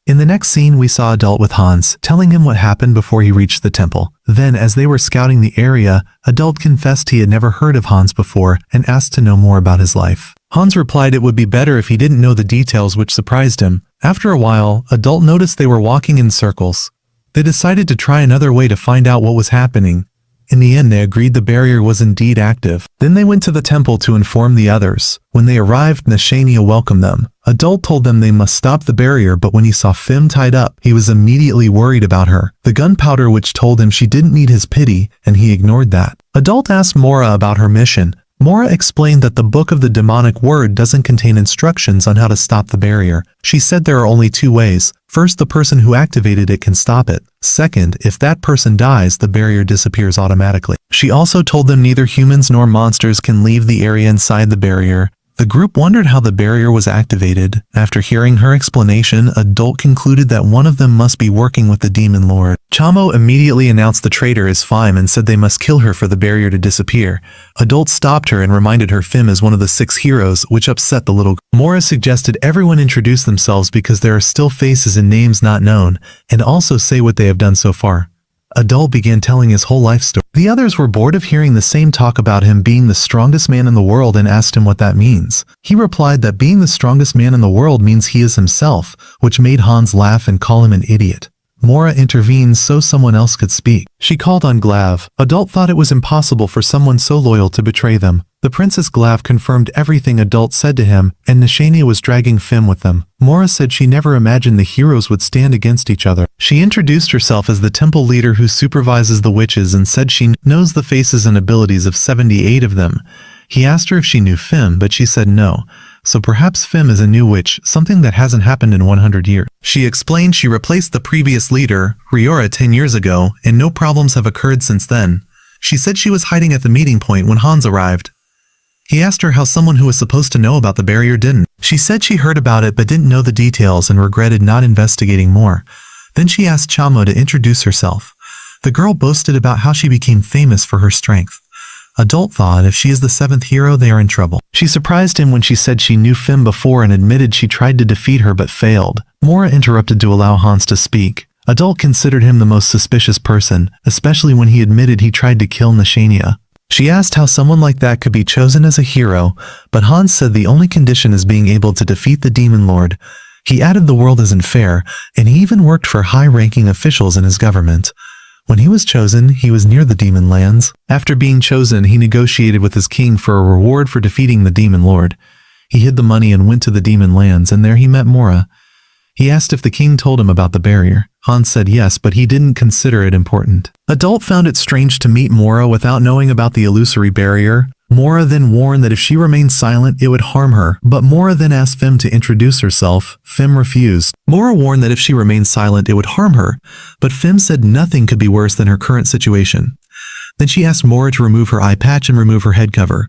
In the next scene, we saw Adult with Hans, telling him what happened before he reached the temple. Then, as they were scouting the area, Adult confessed he had never heard of Hans before and asked to know more about his life. Hans replied it would be better if he didn't know the details, which surprised him. After a while, Adult noticed they were walking in circles. They decided to try another way to find out what was happening. In the end, they agreed the barrier was indeed active. Then they went to the temple to inform the others. When they arrived, Nashania welcomed them. Adult told them they must stop the barrier, but when he saw Fem tied up, he was immediately worried about her. The gunpowder which told him she didn't need his pity, and he ignored that. Adult asked Mora about her mission. Mora explained that the Book of the Demonic Word doesn't contain instructions on how to stop the barrier. She said there are only two ways. First, the person who activated it can stop it. Second, if that person dies, the barrier disappears automatically. She also told them neither humans nor monsters can leave the area inside the barrier. The group wondered how the barrier was activated. After hearing her explanation, Adult concluded that one of them must be working with the Demon Lord. Chamo immediately announced the traitor is Fime and said they must kill her for the barrier to disappear. Adult stopped her and reminded her Fim is one of the 6 heroes, which upset the little girl. Mora suggested everyone introduce themselves because there are still faces and names not known, and also say what they have done so far. Adult began telling his whole life story. The others were bored of hearing the same talk about him being the strongest man in the world and asked him what that means. He replied that being the strongest man in the world means he is himself, which made Hans laugh and call him an idiot. Mora intervened so someone else could speak. She called on Glav. Adult thought it was impossible for someone so loyal to betray them. The Princess Glav confirmed everything Adult said to him, and Nashania was dragging Fem with them. Mora said she never imagined the heroes would stand against each other. She introduced herself as the temple leader who supervises the witches and said she knows the faces and abilities of 78 of them. He asked her if she knew Fem, but she said no. So perhaps Fem is a new witch, something that hasn't happened in 100 years. She explained she replaced the previous leader, Riora, 10 years ago, and no problems have occurred since then. She said she was hiding at the meeting point when Hans arrived. He asked her how someone who was supposed to know about the barrier didn't. She said she heard about it but didn't know the details and regretted not investigating more. Then she asked Chamo to introduce herself. The girl boasted about how she became famous for her strength. Adult thought if she is the 7th hero, they are in trouble. She surprised him when she said she knew Fem before and admitted she tried to defeat her but failed. Mora interrupted to allow Hans to speak. Adult considered him the most suspicious person, especially when he admitted he tried to kill Nashania. She asked how someone like that could be chosen as a hero, but Hans said the only condition is being able to defeat the Demon Lord. He added the world isn't fair, and he even worked for high-ranking officials in his government. When he was chosen, he was near the Demon Lands. After being chosen, he negotiated with his king for a reward for defeating the Demon Lord. He hid the money and went to the Demon Lands, and there he met Mora. He asked if the king told him about the barrier. Hans said yes, but he didn't consider it important. Adult found it strange to meet Mora without knowing about the illusory barrier. Mora then warned that if she remained silent, it would harm her, but Mora then asked Fem to introduce herself. Fem refused. Mora warned that if she remained silent, it would harm her, but Fem said nothing could be worse than her current situation. Then she asked Mora to remove her eye patch and remove her head cover.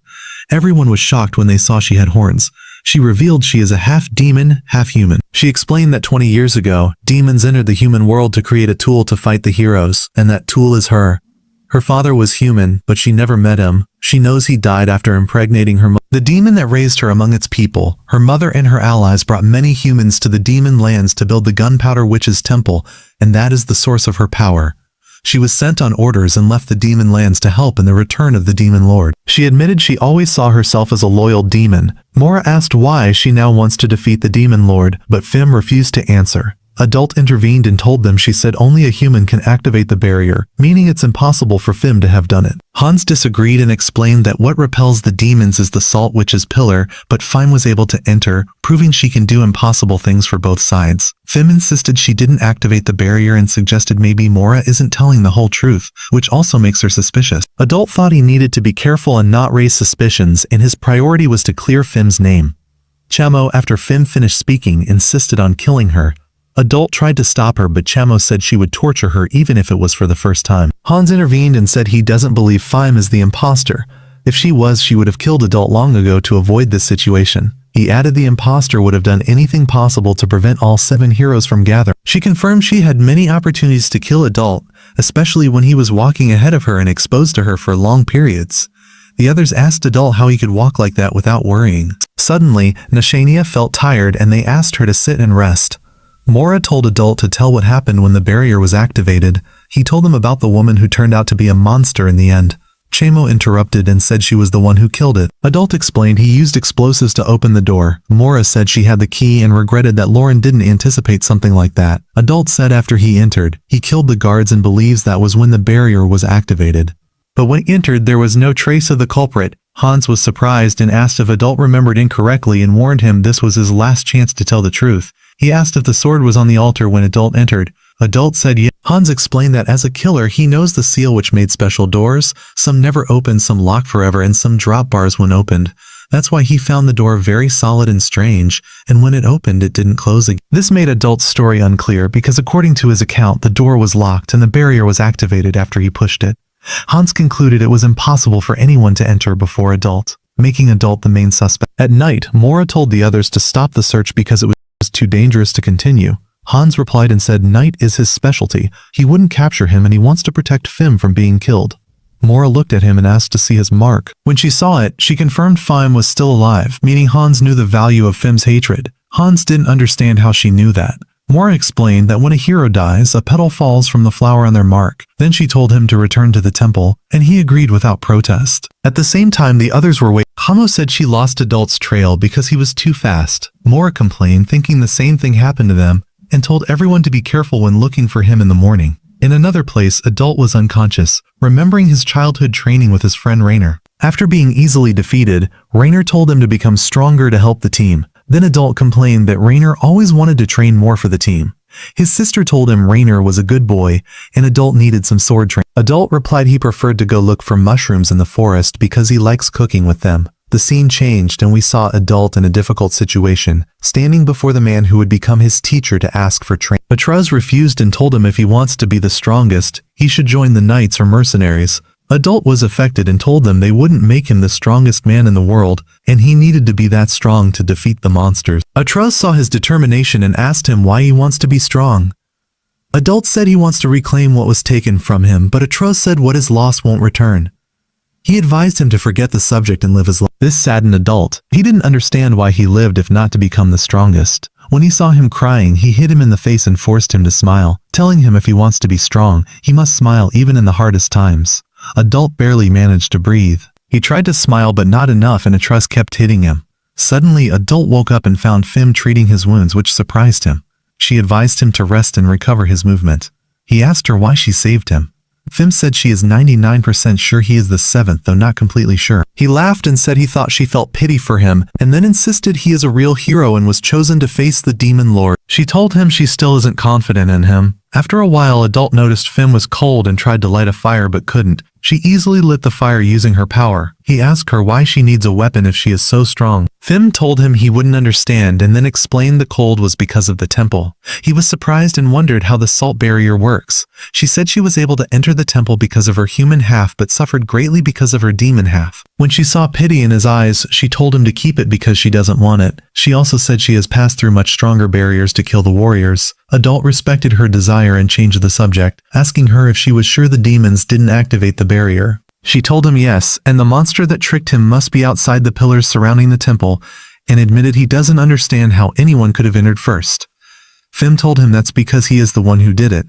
Everyone was shocked when they saw she had horns. She revealed she is a half-demon, half-human. She explained that 20 years ago, demons entered the human world to create a tool to fight the heroes, and that tool is her. Her father was human, but she never met him. She knows he died after impregnating her mother. The demon that raised her among its people, her mother and her allies brought many humans to the demon lands to build the Gunpowder Witch's temple, and that is the source of her power. She was sent on orders and left the demon lands to help in the return of the Demon Lord. She admitted she always saw herself as a loyal demon. Mora asked why she now wants to defeat the Demon Lord, but Fem refused to answer. Adult intervened and told them she said only a human can activate the barrier, meaning it's impossible for Fim to have done it. Hans disagreed and explained that what repels the demons is the Salt Witch's pillar, but Fim was able to enter, proving she can do impossible things for both sides. Fim insisted she didn't activate the barrier and suggested maybe Mora isn't telling the whole truth, which also makes her suspicious. Adult thought he needed to be careful and not raise suspicions, and his priority was to clear Fim's name. Chamo, after Fim finished speaking, insisted on killing her. Adult tried to stop her, but Chamo said she would torture her even if it was for the first time. Hans intervened and said he doesn't believe Fim is the imposter. If she was, she would have killed Adult long ago to avoid this situation. He added the imposter would have done anything possible to prevent all 7 heroes from gathering. She confirmed she had many opportunities to kill Adult, especially when he was walking ahead of her and exposed to her for long periods. The others asked Adult how he could walk like that without worrying. Suddenly, Nashania felt tired and they asked her to sit and rest. Mora told Adult to tell what happened when the barrier was activated. He told them about the woman who turned out to be a monster in the end. Chamo interrupted and said she was the one who killed it. Adult explained he used explosives to open the door. Mora said she had the key and regretted that Lauren didn't anticipate something like that. Adult said after he entered, he killed the guards and believes that was when the barrier was activated. But when he entered, there was no trace of the culprit. Hans was surprised and asked if Adult remembered incorrectly and warned him this was his last chance to tell the truth. He asked if the sword was on the altar when Adult entered. Adult said yes. Hans explained that as a killer, he knows the seal which made special doors. Some never opened, some locked forever, and some drop bars when opened. That's why he found the door very solid and strange, and when it opened, it didn't close again. This made Adult's story unclear because according to his account, the door was locked and the barrier was activated after he pushed it. Hans concluded it was impossible for anyone to enter before Adult, making Adult the main suspect. At night, Mora told the others to stop the search because it was too dangerous to continue. Hans replied and said night is his specialty. He wouldn't capture him and he wants to protect Fim from being killed. Mora looked at him and asked to see his mark. When she saw it, she confirmed Fim was still alive, meaning Hans knew the value of Fim's hatred. Hans didn't understand how she knew that. Mora explained that when a hero dies, a petal falls from the flower on their mark. Then she told him to return to the temple, and he agreed without protest. At the same time, the others were waiting. Hamo said she lost Adult's trail because he was too fast. Mora complained, thinking the same thing happened to them, and told everyone to be careful when looking for him in the morning. In another place, Adult was unconscious, remembering his childhood training with his friend Rainer. After being easily defeated, Rainer told him to become stronger to help the team. Then Adult complained that Rainer always wanted to train more for the team. His sister told him Rainer was a good boy, and Adult needed some sword training. Adult replied he preferred to go look for mushrooms in the forest because he likes cooking with them. The scene changed and we saw Adult in a difficult situation, standing before the man who would become his teacher to ask for training. Atraz refused and told him if he wants to be the strongest, he should join the knights or mercenaries. Adult was affected and told them they wouldn't make him the strongest man in the world, and he needed to be that strong to defeat the monsters. Atraz saw his determination and asked him why he wants to be strong. Adult said he wants to reclaim what was taken from him, but Atraz said what is lost won't return. He advised him to forget the subject and live his life. This saddened Adult. He didn't understand why he lived if not to become the strongest. When he saw him crying, he hit him in the face and forced him to smile, telling him if he wants to be strong, he must smile even in the hardest times. Adult barely managed to breathe. He tried to smile but not enough and Atraz kept hitting him. Suddenly, Adult woke up and found Fim treating his wounds, which surprised him. She advised him to rest and recover his movement. He asked her why she saved him. Fim said she is 99% sure he is the 7th, though not completely sure. He laughed and said he thought she felt pity for him, and then insisted he is a real hero and was chosen to face the demon lord. She told him she still isn't confident in him. After a while, Adult noticed Fim was cold and tried to light a fire but couldn't. She easily lit the fire using her power. He asked her why she needs a weapon if she is so strong. Fim told him he wouldn't understand and then explained the cold was because of the temple. He was surprised and wondered how the salt barrier works. She said she was able to enter the temple because of her human half but suffered greatly because of her demon half. When she saw pity in his eyes, she told him to keep it because she doesn't want it. She also said she has passed through much stronger barriers to kill the warriors. Adult respected her desire and changed the subject, asking her if she was sure the demons didn't activate the barrier. She told him yes, and the monster that tricked him must be outside the pillars surrounding the temple, and admitted he doesn't understand how anyone could have entered first. Fim told him that's because he is the one who did it.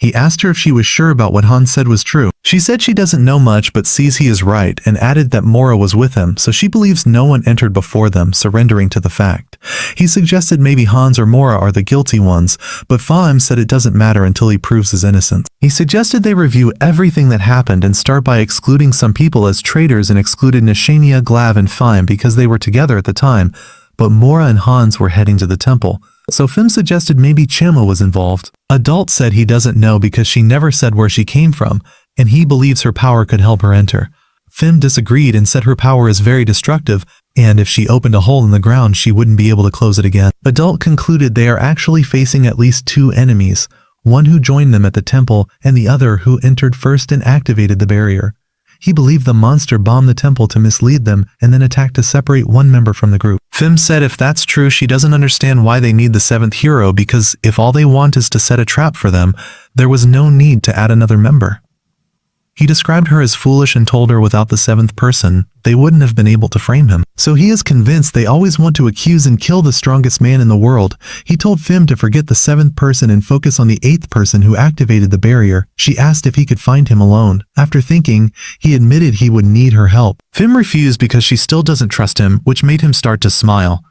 He asked her if she was sure about what Han said was true. She said she doesn't know much but sees he is right, and added that Mora was with him, so she believes no one entered before them, surrendering to the fact. He suggested maybe Hans or Mora are the guilty ones, but Faim said it doesn't matter until he proves his innocence. He suggested they review everything that happened and start by excluding some people as traitors, and excluded Nishania, Glav, and Faim because they were together at the time, but Mora and Hans were heading to the temple. So Fim suggested maybe Chema was involved. Adult said he doesn't know because she never said where she came from, and he believes her power could help her enter. Fim disagreed and said her power is very destructive, and if she opened a hole in the ground she wouldn't be able to close it again. Adult concluded they are actually facing at least two enemies, one who joined them at the temple and the other who entered first and activated the barrier. He believed the monster bombed the temple to mislead them and then attacked to separate one member from the group. Fim said if that's true she doesn't understand why they need the seventh hero, because if all they want is to set a trap for them, there was no need to add another member. He described her as foolish and told her without the seventh person, they wouldn't have been able to frame him. So he is convinced they always want to accuse and kill the strongest man in the world. He told Fim to forget the seventh person and focus on the eighth person who activated the barrier. She asked if he could find him alone. After thinking, he admitted he would need her help. Fim refused because she still doesn't trust him, which made him start to smile.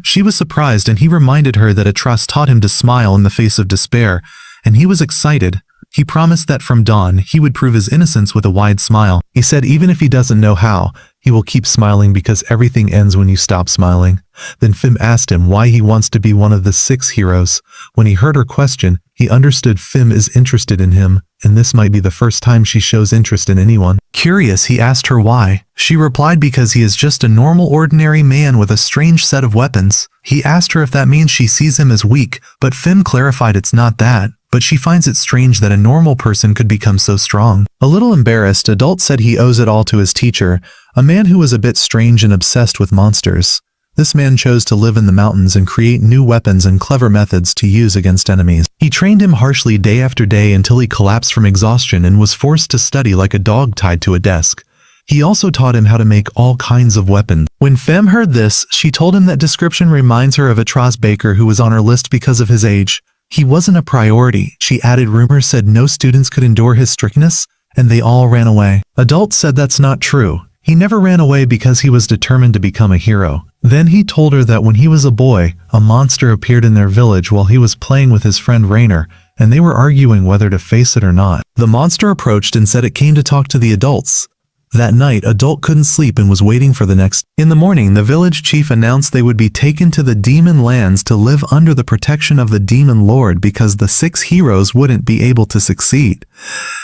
She was surprised, and he reminded her that a trust taught him to smile in the face of despair, and he was excited. He promised that from dawn he would prove his innocence with a wide smile. He said even if he doesn't know how, he will keep smiling because everything ends when you stop smiling. Then Fim asked him why he wants to be one of the 6 heroes. When he heard her question, he understood Fim is interested in him, and this might be the first time she shows interest in anyone. Curious, he asked her why. She replied because he is just a normal ordinary man with a strange set of weapons. He asked her if that means she sees him as weak, but Fim clarified it's not that. But she finds it strange that a normal person could become so strong. A little embarrassed, Adult said he owes it all to his teacher, a man who was a bit strange and obsessed with monsters. This man chose to live in the mountains and create new weapons and clever methods to use against enemies. He trained him harshly day after day until he collapsed from exhaustion and was forced to study like a dog tied to a desk. He also taught him how to make all kinds of weapons. When Fem heard this, she told him that description reminds her of Atras Baker, who was on her list because of his age. He wasn't a priority, she added. Rumors said no students could endure his strictness, and they all ran away. Adult said that's not true. He never ran away because he was determined to become a hero. Then he told her that when he was a boy, a monster appeared in their village while he was playing with his friend Rainer, and they were arguing whether to face it or not. The monster approached and said it came to talk to the adults. That night, Adult couldn't sleep and was waiting for the next. In the morning, the village chief announced they would be taken to the demon lands to live under the protection of the demon lord because the 6 heroes wouldn't be able to succeed.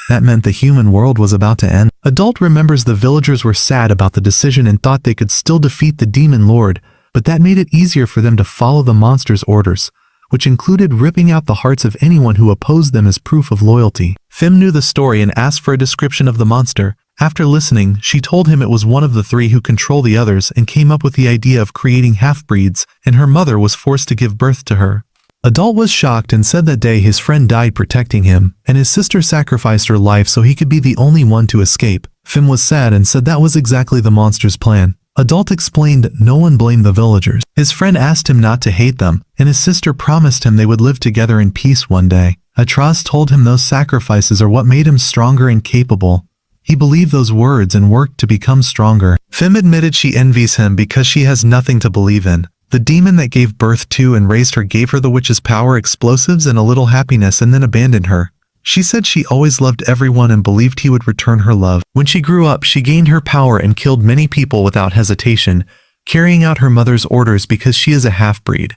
That meant the human world was about to end. Adult remembers the villagers were sad about the decision and thought they could still defeat the demon lord, but that made it easier for them to follow the monster's orders, which included ripping out the hearts of anyone who opposed them as proof of loyalty. Fim knew the story and asked for a description of the monster. After listening, she told him it was one of the 3 who control the others and came up with the idea of creating half-breeds, and her mother was forced to give birth to her. Adult was shocked and said that day his friend died protecting him, and his sister sacrificed her life so he could be the only one to escape. Fim was sad and said that was exactly the monster's plan. Adult explained no one blamed the villagers. His friend asked him not to hate them, and his sister promised him they would live together in peace one day. Atras told him those sacrifices are what made him stronger and capable. He believed those words and worked to become stronger. Fim admitted she envies him because she has nothing to believe in. The demon that gave birth to and raised her gave her the witch's power, explosives, and a little happiness, and then abandoned her. She said she always loved everyone and believed he would return her love. When she grew up, she gained her power and killed many people without hesitation, carrying out her mother's orders because she is a half-breed.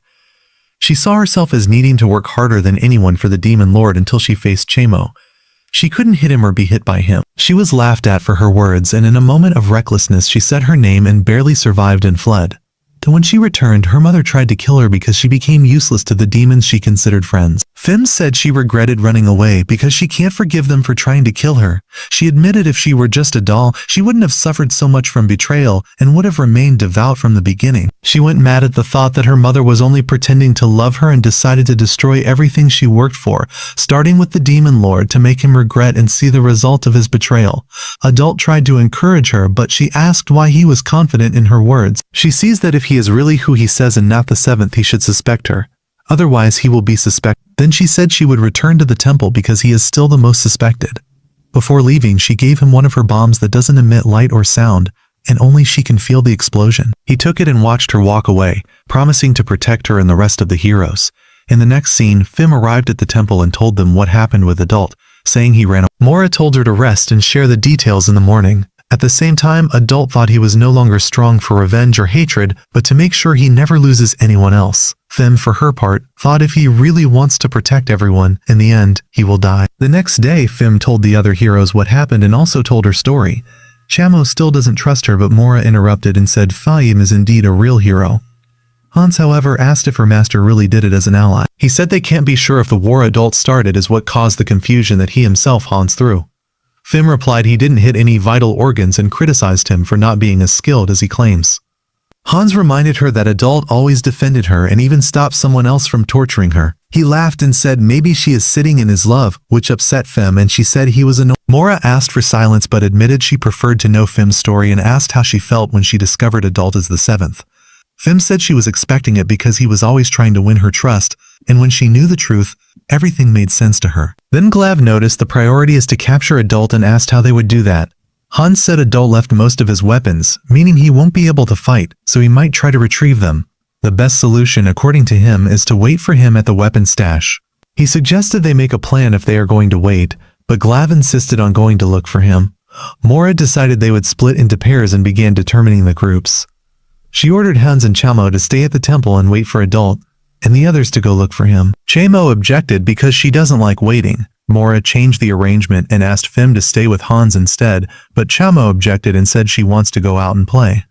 She saw herself as needing to work harder than anyone for the demon lord until she faced Chemo. She couldn't hit him or be hit by him. She was laughed at for her words, and in a moment of recklessness she said her name and barely survived and fled. When she returned, her mother tried to kill her because she became useless to the demons she considered friends. Fim said she regretted running away because she can't forgive them for trying to kill her. She admitted if she were just a doll, she wouldn't have suffered so much from betrayal and would have remained devout from the beginning. She went mad at the thought that her mother was only pretending to love her and decided to destroy everything she worked for, starting with the demon lord to make him regret and see the result of his betrayal. Adult tried to encourage her, but she asked why he was confident in her words. She sees that if he is really who he says and not the 7th, he should suspect her. Otherwise he will be suspect. Then she said she would return to the temple because he is still the most suspected. Before leaving, she gave him one of her bombs that doesn't emit light or sound, and only she can feel the explosion. He took it and watched her walk away, promising to protect her and the rest of the heroes. In the next scene, Fim arrived at the temple and told them what happened with Adult, saying he ran away. Mora told her to rest and share the details in the morning. At the same time, Adult thought he was no longer strong for revenge or hatred, but to make sure he never loses anyone else. Fim, for her part, thought if he really wants to protect everyone, in the end, he will die. The next day, Fim told the other heroes what happened and also told her story. Chamo still doesn't trust her, but Mora interrupted and said Fahim is indeed a real hero. Hans, however, asked if her master really did it as an ally. He said they can't be sure if the war Adult started is what caused the confusion that he himself Hans through. Fim replied he didn't hit any vital organs and criticized him for not being as skilled as he claims. Hans reminded her that Adult always defended her and even stopped someone else from torturing her. He laughed and said maybe she is sitting in his love, which upset Fim, and she said he was annoyed. Mora asked for silence but admitted she preferred to know Fim's story and asked how she felt when she discovered Adult as the seventh. Fim said she was expecting it because he was always trying to win her trust, and when she knew the truth, everything made sense to her. Then Glav noticed the priority is to capture Adult and asked how they would do that. Hans said Adult left most of his weapons, meaning he won't be able to fight, so he might try to retrieve them. The best solution, according to him, is to wait for him at the weapon stash. He suggested they make a plan if they are going to wait, but Glav insisted on going to look for him. Mora decided they would split into pairs and began determining the groups. She ordered Hans and Chamo to stay at the temple and wait for Adult, and the others to go look for him. Chamo objected because she doesn't like waiting. Mora changed the arrangement and asked Fim to stay with Hans instead, but Chamo objected and said she wants to go out and play.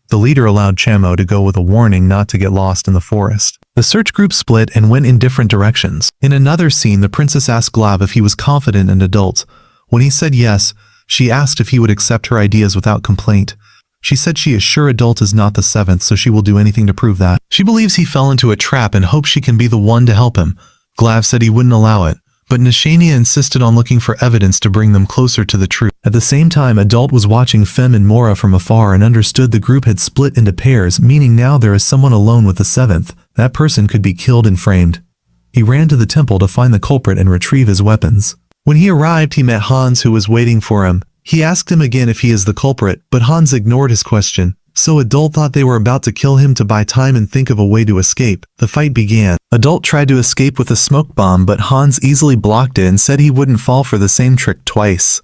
The leader allowed Chamo to go with a warning not to get lost in the forest. The search group split and went in different directions. In another scene, the princess asked Glav if he was confident in Adult. When he said yes, she asked if he would accept her ideas without complaint. She said she is sure Adult is not the seventh, so she will do anything to prove that. She believes he fell into a trap and hopes she can be the one to help him. Glav said he wouldn't allow it, but Nishania insisted on looking for evidence to bring them closer to the truth. At the same time, Adult was watching Fem and Mora from afar and understood the group had split into pairs, meaning now there is someone alone with the seventh. That person could be killed and framed. He ran to the temple to find the culprit and retrieve his weapons. When he arrived, he met Hans, who was waiting for him. He asked him again if he is the culprit, but Hans ignored his question. So Adult thought they were about to kill him to buy time and think of a way to escape. The fight began. Adult tried to escape with a smoke bomb, but Hans easily blocked it and said he wouldn't fall for the same trick twice.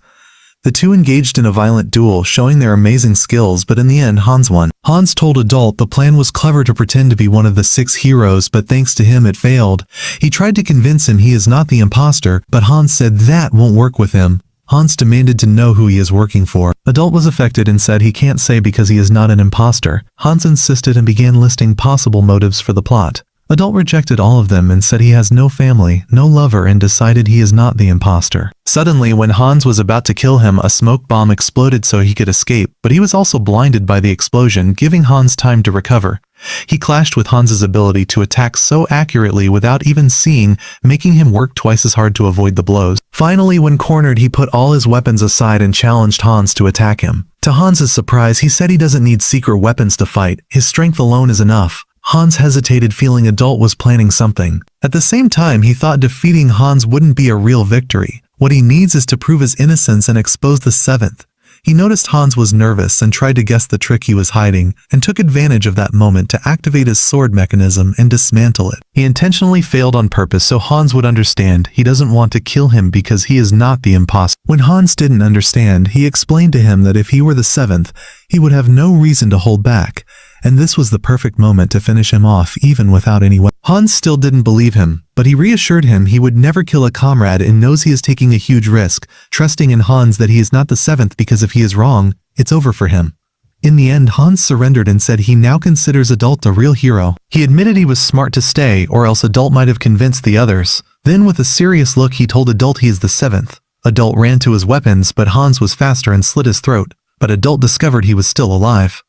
The two engaged in a violent duel, showing their amazing skills, but in the end Hans won. Hans told Adult the plan was clever to pretend to be one of the 6 heroes, but thanks to him it failed. He tried to convince him he is not the imposter, but Hans said that won't work with him. Hans demanded to know who he is working for. Adult was affected and said he can't say because he is not an imposter. Hans insisted and began listing possible motives for the plot. Adult rejected all of them and said he has no family, no lover, and decided he is not the imposter. Suddenly, when Hans was about to kill him, a smoke bomb exploded so he could escape, but he was also blinded by the explosion, giving Hans time to recover. He clashed with Hans's ability to attack so accurately without even seeing, making him work twice as hard to avoid the blows. Finally, when cornered, he put all his weapons aside and challenged Hans to attack him. To Hans's surprise, he said he doesn't need secret weapons to fight. His strength alone is enough. Hans hesitated, feeling Adult was planning something. At the same time, he thought defeating Hans wouldn't be a real victory. What he needs is to prove his innocence and expose the seventh. He noticed Hans was nervous and tried to guess the trick he was hiding, and took advantage of that moment to activate his sword mechanism and dismantle it. He intentionally failed on purpose so Hans would understand he doesn't want to kill him because he is not the imposter. When Hans didn't understand, he explained to him that if he were the seventh, he would have no reason to hold back, and this was the perfect moment to finish him off even without any weapon. Hans still didn't believe him, but he reassured him he would never kill a comrade and knows he is taking a huge risk, trusting in Hans that he is not the seventh because if he is wrong, it's over for him. In the end, Hans surrendered and said he now considers Adult a real hero. He admitted he was smart to stay, or else Adult might have convinced the others. Then with a serious look he told Adult he is the seventh. Adult ran to his weapons, but Hans was faster and slit his throat, but Adult discovered he was still alive.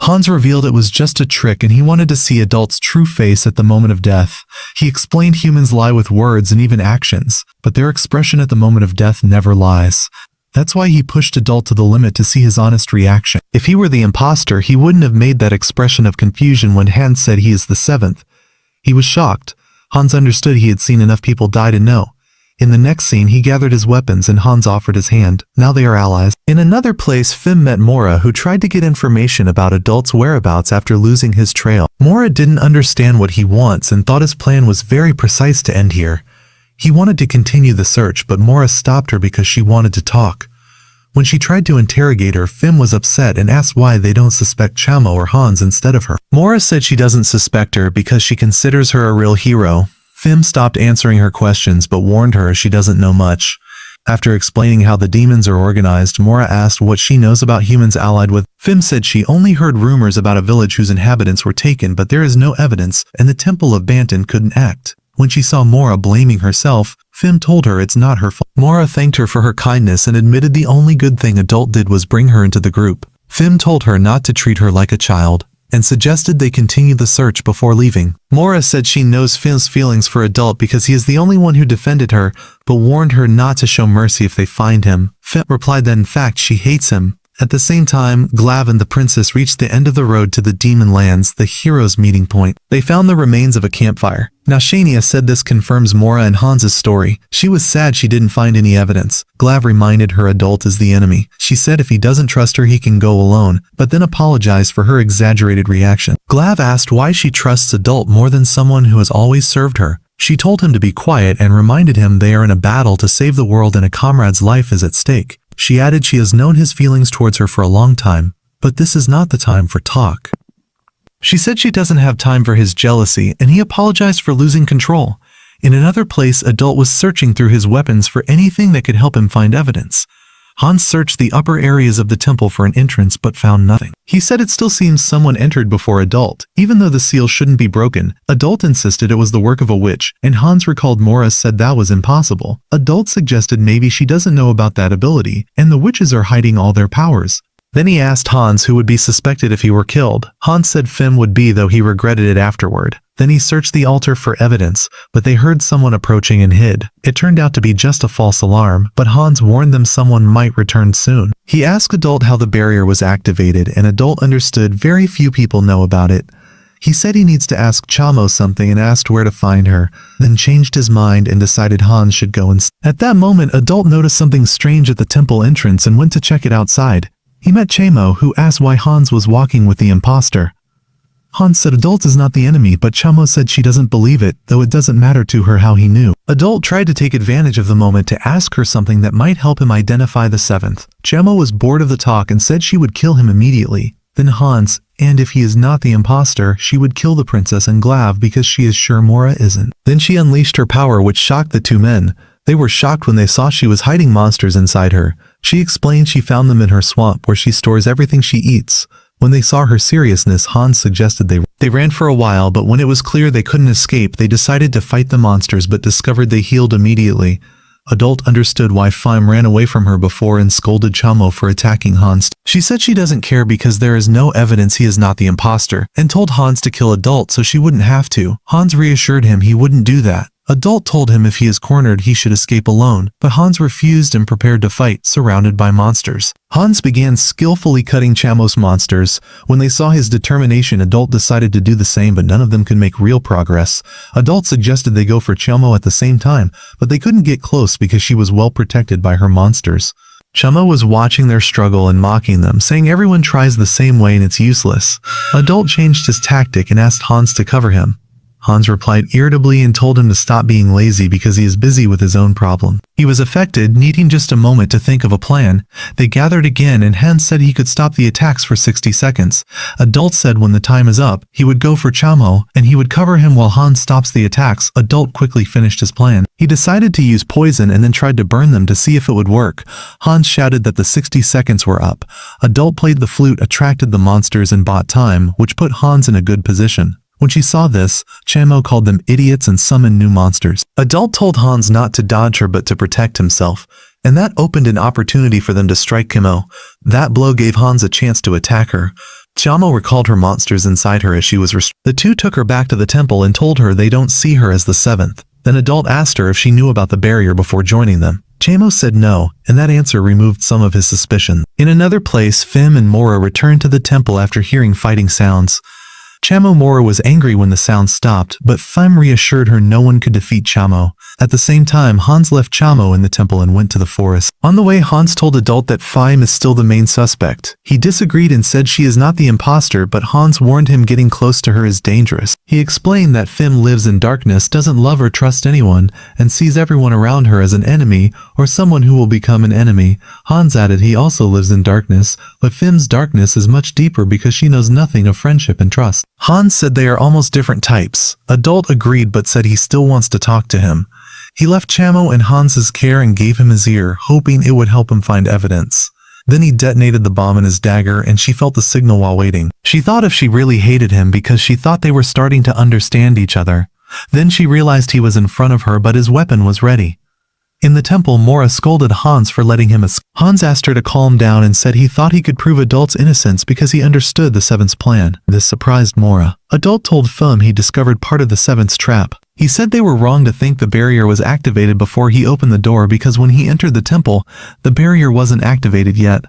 Hans revealed it was just a trick and he wanted to see Adult's true face at the moment of death. He explained humans lie with words and even actions, but their expression at the moment of death never lies. That's why he pushed Adult to the limit to see his honest reaction. If he were the imposter, he wouldn't have made that expression of confusion when Hans said he is the seventh. He was shocked. Hans understood he had seen enough people die to know. In the next scene, he gathered his weapons and Hans offered his hand. Now they are allies. In another place, Fim met Mora, who tried to get information about Adult's whereabouts after losing his trail. Mora didn't understand what he wants and thought his plan was very precise to end here. He wanted to continue the search, but Mora stopped her because she wanted to talk. When she tried to interrogate her, Fim was upset and asked why they don't suspect Chamo or Hans instead of her. Mora said she doesn't suspect her because she considers her a real hero. Fim stopped answering her questions but warned her she doesn't know much. After explaining how the demons are organized, Mora asked what she knows about humans allied with. Fim said she only heard rumors about a village whose inhabitants were taken, but there is no evidence and the Temple of Banton couldn't act. When she saw Mora blaming herself, Fim told her it's not her fault. Mora thanked her for her kindness and admitted the only good thing Adult did was bring her into the group. Fim told her not to treat her like a child and suggested they continue the search before leaving. Mora said she knows Fim's feelings for Adult because he is the only one who defended her, but warned her not to show mercy if they find him. Fim replied that in fact she hates him. At the same time, Glav and the princess reached the end of the road to the Demon Lands, the hero's meeting point. They found the remains of a campfire. Now Shania said this confirms Mora and Hans's story. She was sad she didn't find any evidence. Glav reminded her Adult is the enemy. She said if he doesn't trust her he can go alone, but then apologized for her exaggerated reaction. Glav asked why she trusts Adult more than someone who has always served her. She told him to be quiet and reminded him they are in a battle to save the world and a comrade's life is at stake. She added she has known his feelings towards her for a long time, but this is not the time for talk. She said she doesn't have time for his jealousy, and he apologized for losing control. In another place, Adult was searching through his weapons for anything that could help him find evidence. Hans searched the upper areas of the temple for an entrance but found nothing. He said it still seems someone entered before Adult. Even though the seal shouldn't be broken, Adult insisted it was the work of a witch, and Hans recalled Mora said that was impossible. Adult suggested maybe she doesn't know about that ability, and the witches are hiding all their powers. Then he asked Hans who would be suspected if he were killed. Hans said Fim would be, though he regretted it afterward. Then he searched the altar for evidence, but they heard someone approaching and hid. It turned out to be just a false alarm, but Hans warned them someone might return soon. He asked Adult how the barrier was activated, and Adult understood very few people know about it. He said he needs to ask Chamo something and asked where to find her, then changed his mind and decided Hans should go instead. At that moment, Adult noticed something strange at the temple entrance and went to check it outside. He met Chamo, who asked why Hans was walking with the imposter. Hans said Adult is not the enemy, but Chamo said she doesn't believe it, though it doesn't matter to her how he knew. Adult tried to take advantage of the moment to ask her something that might help him identify the seventh. Chamo was bored of the talk and said she would kill him immediately. Then Hans, and if he is not the imposter, she would kill the princess and Glav because she is sure Mora isn't. Then she unleashed her power, which shocked the two men. They were shocked when they saw she was hiding monsters inside her. She explained she found them in her swamp where she stores everything she eats. When they saw her seriousness, Hans suggested they ran for a while, but when it was clear they couldn't escape, they decided to fight the monsters but discovered they healed immediately. Adult understood why Fime ran away from her before and scolded Chamo for attacking Hans. She said she doesn't care because there is no evidence he is not the imposter, and told Hans to kill Adult so she wouldn't have to. Hans reassured him he wouldn't do that. Adult told him if he is cornered he should escape alone, but Hans refused and prepared to fight, surrounded by monsters. Hans began skillfully cutting Chamo's monsters. When they saw his determination, Adult decided to do the same, but none of them could make real progress. Adult suggested they go for Chamo at the same time, but they couldn't get close because she was well protected by her monsters. Chamo was watching their struggle and mocking them, saying everyone tries the same way and it's useless. Adult changed his tactic and asked Hans to cover him. Hans replied irritably and told him to stop being lazy because he is busy with his own problem. He was affected, needing just a moment to think of a plan. They gathered again and Hans said he could stop the attacks for 60 seconds. Adult said when the time is up, he would go for Chamo and he would cover him while Hans stops the attacks. Adult quickly finished his plan. He decided to use poison and then tried to burn them to see if it would work. Hans shouted that the 60 seconds were up. Adult played the flute, attracted the monsters and bought time, which put Hans in a good position. When she saw this, Chamo called them idiots and summoned new monsters. Adult told Hans not to dodge her but to protect himself, and that opened an opportunity for them to strike Chamo. That blow gave Hans a chance to attack her. Chamo recalled her monsters inside her as she was The two took her back to the temple and told her they don't see her as the seventh. Then Adult asked her if she knew about the barrier before joining them. Chamo said no, and that answer removed some of his suspicion. In another place, Fim and Mora returned to the temple after hearing fighting sounds. Chamo Mora was angry when the sound stopped, but Fim reassured her no one could defeat Chamo. At the same time, Hans left Chamo in the temple and went to the forest. On the way, Hans told Adult that Fim is still the main suspect. He disagreed and said she is not the imposter, but Hans warned him getting close to her is dangerous. He explained that Fim lives in darkness, doesn't love or trust anyone, and sees everyone around her as an enemy or someone who will become an enemy. Hans added he also lives in darkness, but Fim's darkness is much deeper because she knows nothing of friendship and trust. Hans said they are almost different types. Adult agreed but said he still wants to talk to him. He left Chamo in Hans's care and gave him his ear, hoping it would help him find evidence. Then he detonated the bomb in his dagger and she felt the signal while waiting. She thought if she really hated him because she thought they were starting to understand each other. Then she realized he was in front of her but his weapon was ready. In the temple, Mora scolded Hans for letting him escape. Hans asked her to calm down and said he thought he could prove Adult's innocence because he understood the Seventh's plan. This surprised Mora. Adult told Fim he discovered part of the Seventh's trap. He said they were wrong to think the barrier was activated before he opened the door because when he entered the temple, the barrier wasn't activated yet.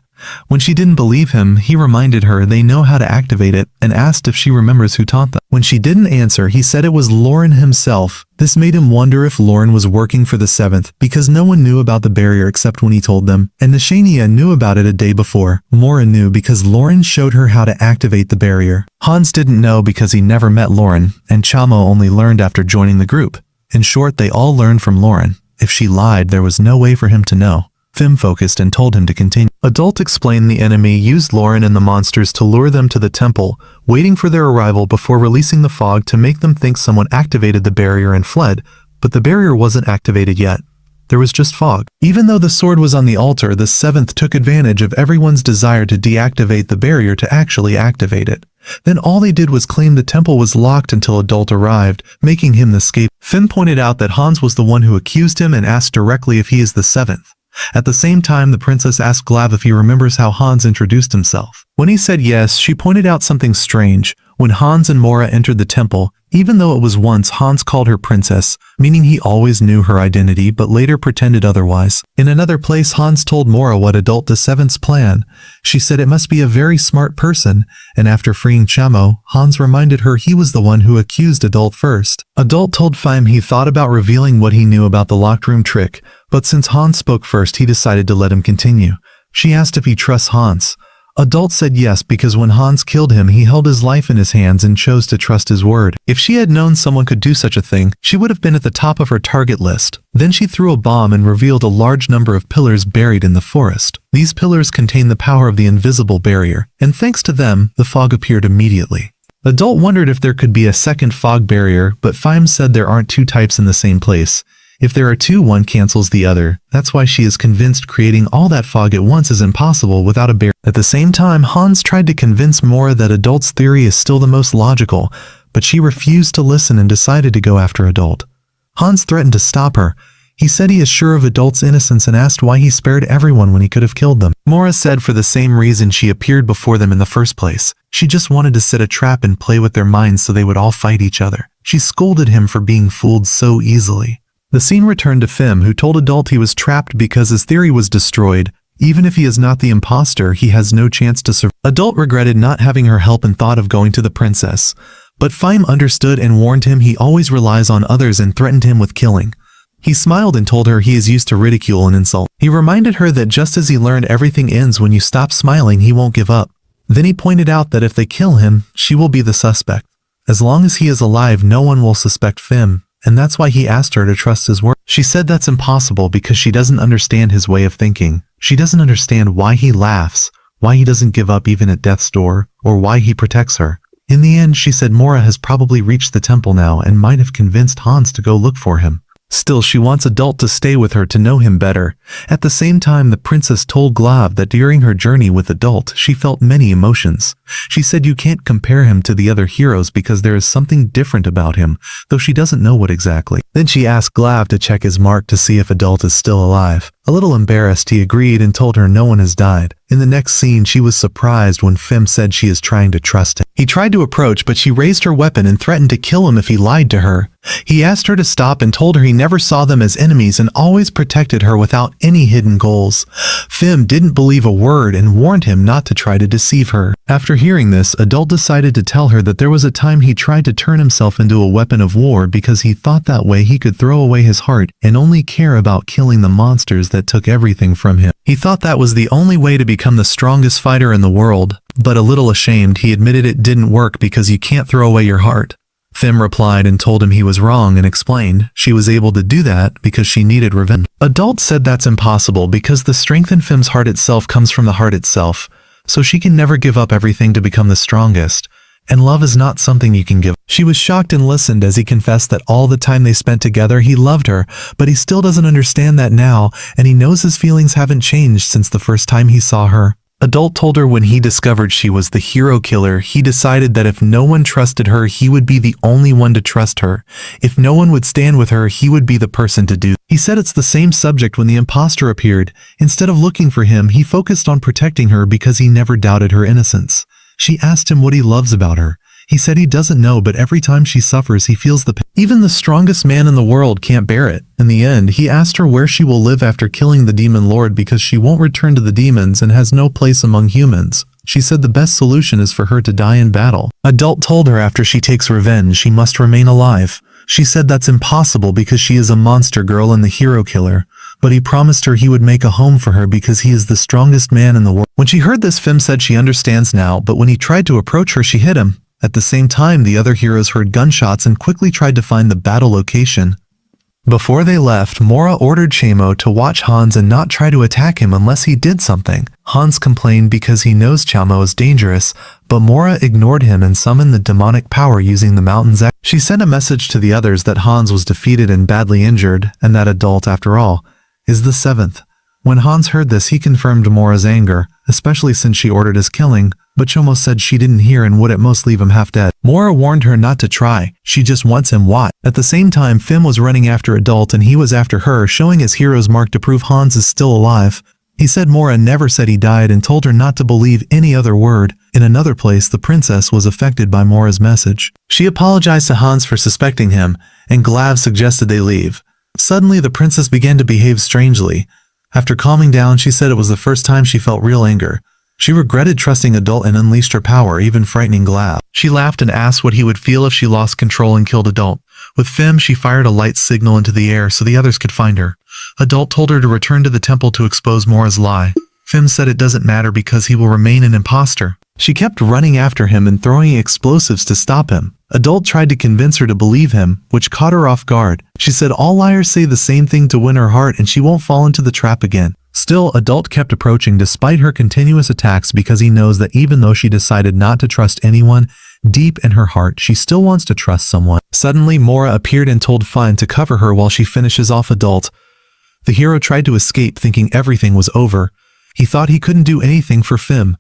When she didn't believe him, he reminded her they know how to activate it and asked if she remembers who taught them. When she didn't answer, he said it was Lauren himself. This made him wonder if Lauren was working for the Seventh because no one knew about the barrier except when he told them, and Nishania knew about it a day before. Mora knew because Lauren showed her how to activate the barrier. Hans didn't know because he never met Lauren, and Chamo only learned after joining the group. In short, they all learned from Lauren. If she lied, there was no way for him to know. Fim focused and told him to continue. Adult explained the enemy used Lauren and the monsters to lure them to the temple, waiting for their arrival before releasing the fog to make them think someone activated the barrier and fled, but the barrier wasn't activated yet. There was just fog. Even though the sword was on the altar, the Seventh took advantage of everyone's desire to deactivate the barrier to actually activate it. Then all they did was claim the temple was locked until Adult arrived, making him the scapegoat. Fim pointed out that Hans was the one who accused him and asked directly if he is the Seventh. At the same time, the princess asked Glav if he remembers how Hans introduced himself. When he said yes, she pointed out something strange. When Hans and Mora entered the temple, even though it was once Hans called her princess, meaning he always knew her identity but later pretended otherwise. In another place, Hans told Mora what Adult the Seventh's plan. She said it must be a very smart person, and after freeing Chamo, Hans reminded her he was the one who accused Adult first. Adult told Fim he thought about revealing what he knew about the locked room trick, but since Hans spoke first, he decided to let him continue. She asked if he trusts Hans. Adult said yes because when Hans killed him, he held his life in his hands and chose to trust his word. If she had known someone could do such a thing, she would have been at the top of her target list. Then she threw a bomb and revealed a large number of pillars buried in the forest. These pillars contain the power of the invisible barrier, and thanks to them, the fog appeared immediately. Adult wondered if there could be a second fog barrier, but Fim said there aren't two types in the same place. If there are two, one cancels the other. That's why she is convinced creating all that fog at once is impossible without a barrier. At the same time, Hans tried to convince Mora that Adult's theory is still the most logical, but she refused to listen and decided to go after Adult. Hans threatened to stop her. He said he is sure of Adult's innocence and asked why he spared everyone when he could have killed them. Mora said for the same reason she appeared before them in the first place. She just wanted to set a trap and play with their minds so they would all fight each other. She scolded him for being fooled so easily. The scene returned to Fim, who told Adult he was trapped because his theory was destroyed. Even if he is not the imposter, he has no chance to survive. Adult regretted not having her help and thought of going to the princess. But Fim understood and warned him he always relies on others and threatened him with killing. He smiled and told her he is used to ridicule and insult. He reminded her that just as he learned everything ends when you stop smiling, he won't give up. Then he pointed out that if they kill him, she will be the suspect. As long as he is alive, no one will suspect Fim. And that's why he asked her to trust his word. She said that's impossible because she doesn't understand his way of thinking. She doesn't understand why he laughs, why he doesn't give up even at death's door, or why he protects her. In the end, she said Mora has probably reached the temple now and might have convinced Hans to go look for him. Still, she wants Adult to stay with her to know him better. At the same time, the princess told Glav that during her journey with Adult, she felt many emotions. She said you can't compare him to the other heroes because there is something different about him, though she doesn't know what exactly. Then she asked Glav to check his mark to see if Adult is still alive. A little embarrassed, he agreed and told her no one has died. In the next scene, she was surprised when Fim said she is trying to trust him. He tried to approach, but she raised her weapon and threatened to kill him if he lied to her. He asked her to stop and told her he never saw them as enemies and always protected her without any hidden goals. Fim didn't believe a word and warned him not to try to deceive her. After hearing this, Adult decided to tell her that there was a time he tried to turn himself into a weapon of war because he thought that way he could throw away his heart and only care about killing the monsters that took everything from him. He thought that was the only way to become the strongest fighter in the world, but a little ashamed, he admitted it didn't work because you can't throw away your heart. Fim replied and told him he was wrong and explained she was able to do that because she needed revenge. Adult said that's impossible because the strength in Fim's heart itself comes from the heart itself, so she can never give up everything to become the strongest, and love is not something you can give. She was shocked and listened as he confessed that all the time they spent together he loved her, but he still doesn't understand that now, and he knows his feelings haven't changed since the first time he saw her. Adult told her when he discovered she was the hero killer, he decided that if no one trusted her, he would be the only one to trust her. If no one would stand with her, he would be the person to do. He said it's the same subject when the imposter appeared. Instead of looking for him, he focused on protecting her because he never doubted her innocence. She asked him what he loves about her. He said he doesn't know, but every time she suffers, he feels the pain. Even the strongest man in the world can't bear it. In the end, he asked her where she will live after killing the demon lord because she won't return to the demons and has no place among humans. She said the best solution is for her to die in battle. Adult told her after she takes revenge, she must remain alive. She said that's impossible because she is a monster girl and the hero killer, but he promised her he would make a home for her because he is the strongest man in the world. When she heard this, Fim said she understands now, but when he tried to approach her, she hit him. At the same time, the other heroes heard gunshots and quickly tried to find the battle location. Before they left, Mora ordered Chamo to watch Hans and not try to attack him unless he did something. Hans complained because he knows Chamo is dangerous, but Mora ignored him and summoned the demonic power using the mountain's echo. She sent a message to the others that Hans was defeated and badly injured, and that Adult, after all, is the seventh. When Hans heard this, he confirmed Mora's anger, especially since she ordered his killing, but Chamo said she didn't hear and would at most leave him half dead. Mora warned her not to try, she just wants him watched. At the same time, Fim was running after Adult and he was after her, showing his hero's mark to prove Hans is still alive. He said Mora never said he died and told her not to believe any other word. In another place, the princess was affected by Mora's message. She apologized to Hans for suspecting him, and Glav suggested they leave. Suddenly, the princess began to behave strangely. After calming down, she said it was the first time she felt real anger. She regretted trusting Adult and unleashed her power, even frightening Glav. She laughed and asked what he would feel if she lost control and killed Adult. With Fim, she fired a light signal into the air so the others could find her. Adult told her to return to the temple to expose Mora's lie. Fim said it doesn't matter because he will remain an imposter. She kept running after him and throwing explosives to stop him. Adult tried to convince her to believe him, which caught her off guard. She said all liars say the same thing to win her heart and she won't fall into the trap again. Still, Adult kept approaching despite her continuous attacks because he knows that even though she decided not to trust anyone, deep in her heart, she still wants to trust someone. Suddenly, Mora appeared and told Fun to cover her while she finishes off Adult. The hero tried to escape thinking everything was over. He thought he couldn't do anything for Fim.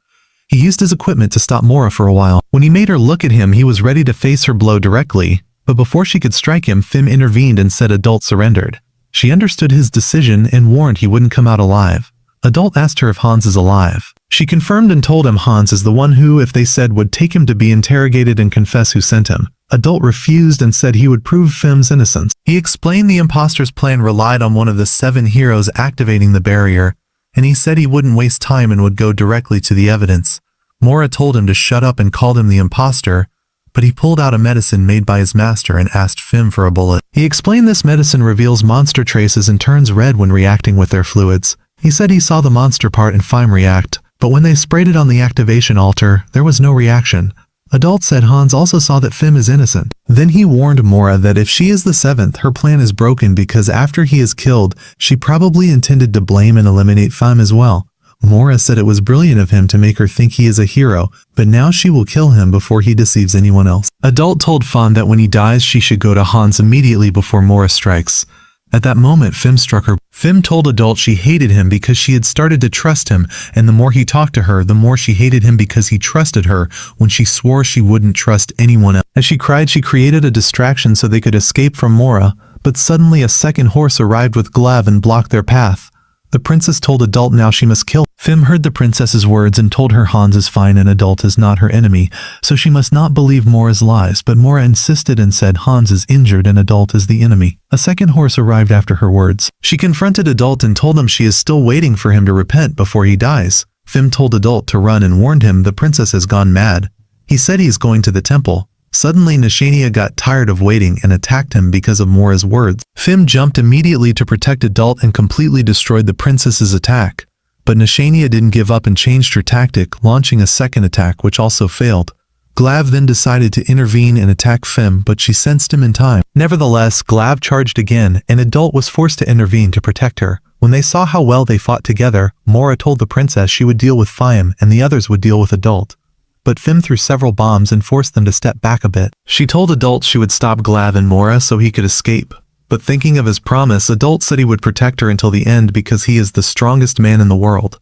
He used his equipment to stop Mora for a while. When he made her look at him, he was ready to face her blow directly, but before she could strike him, Fim intervened and said Adult surrendered. She understood his decision and warned he wouldn't come out alive. Adult asked her if Hans is alive. She confirmed and told him Hans is the one who, if they said, would take him to be interrogated and confess who sent him. Adult refused and said he would prove Fim's innocence. He explained the imposter's plan relied on one of the 7 heroes activating the barrier, and he said he wouldn't waste time and would go directly to the evidence. Mora told him to shut up and called him the imposter, but he pulled out a medicine made by his master and asked Fim for a bullet. He explained this medicine reveals monster traces and turns red when reacting with their fluids. He said he saw the monster part in Fim react, but when they sprayed it on the activation altar, there was no reaction. Adult said Hans also saw that Fim is innocent. Then he warned Mora that if she is the 7th, her plan is broken because after he is killed, she probably intended to blame and eliminate Fim as well. Mora said it was brilliant of him to make her think he is a hero, but now she will kill him before he deceives anyone else. Adult told Fim that when he dies, she should go to Hans immediately before Mora strikes. At that moment, Fim struck her. Fim told Adult she hated him because she had started to trust him, and the more he talked to her, the more she hated him because he trusted her when she swore she wouldn't trust anyone else. As she cried, she created a distraction so they could escape from Mora, but suddenly a second horse arrived with Glav and blocked their path. The princess told Adult now she must kill. Fim heard the princess's words and told her Hans is fine and Adult is not her enemy, so she must not believe Mora's lies, but Mora insisted and said Hans is injured and Adult is the enemy. A second horse arrived after her words. She confronted Adult and told him she is still waiting for him to repent before he dies. Fim told Adult to run and warned him the princess has gone mad. He said he's going to the temple. Suddenly Nishania got tired of waiting and attacked him because of Mora's words. Fim jumped immediately to protect Adult and completely destroyed the princess's attack. But Nishania didn't give up and changed her tactic, launching a second attack which also failed. Glav then decided to intervene and attack Fim, but she sensed him in time. Nevertheless, Glav charged again, and Adult was forced to intervene to protect her. When they saw how well they fought together, Mora told the princess she would deal with Fim and the others would deal with Adult. But Fim threw several bombs and forced them to step back a bit. She told Adult she would stop Glav and Mora so he could escape. But thinking of his promise, Adult said he would protect her until the end because he is the strongest man in the world.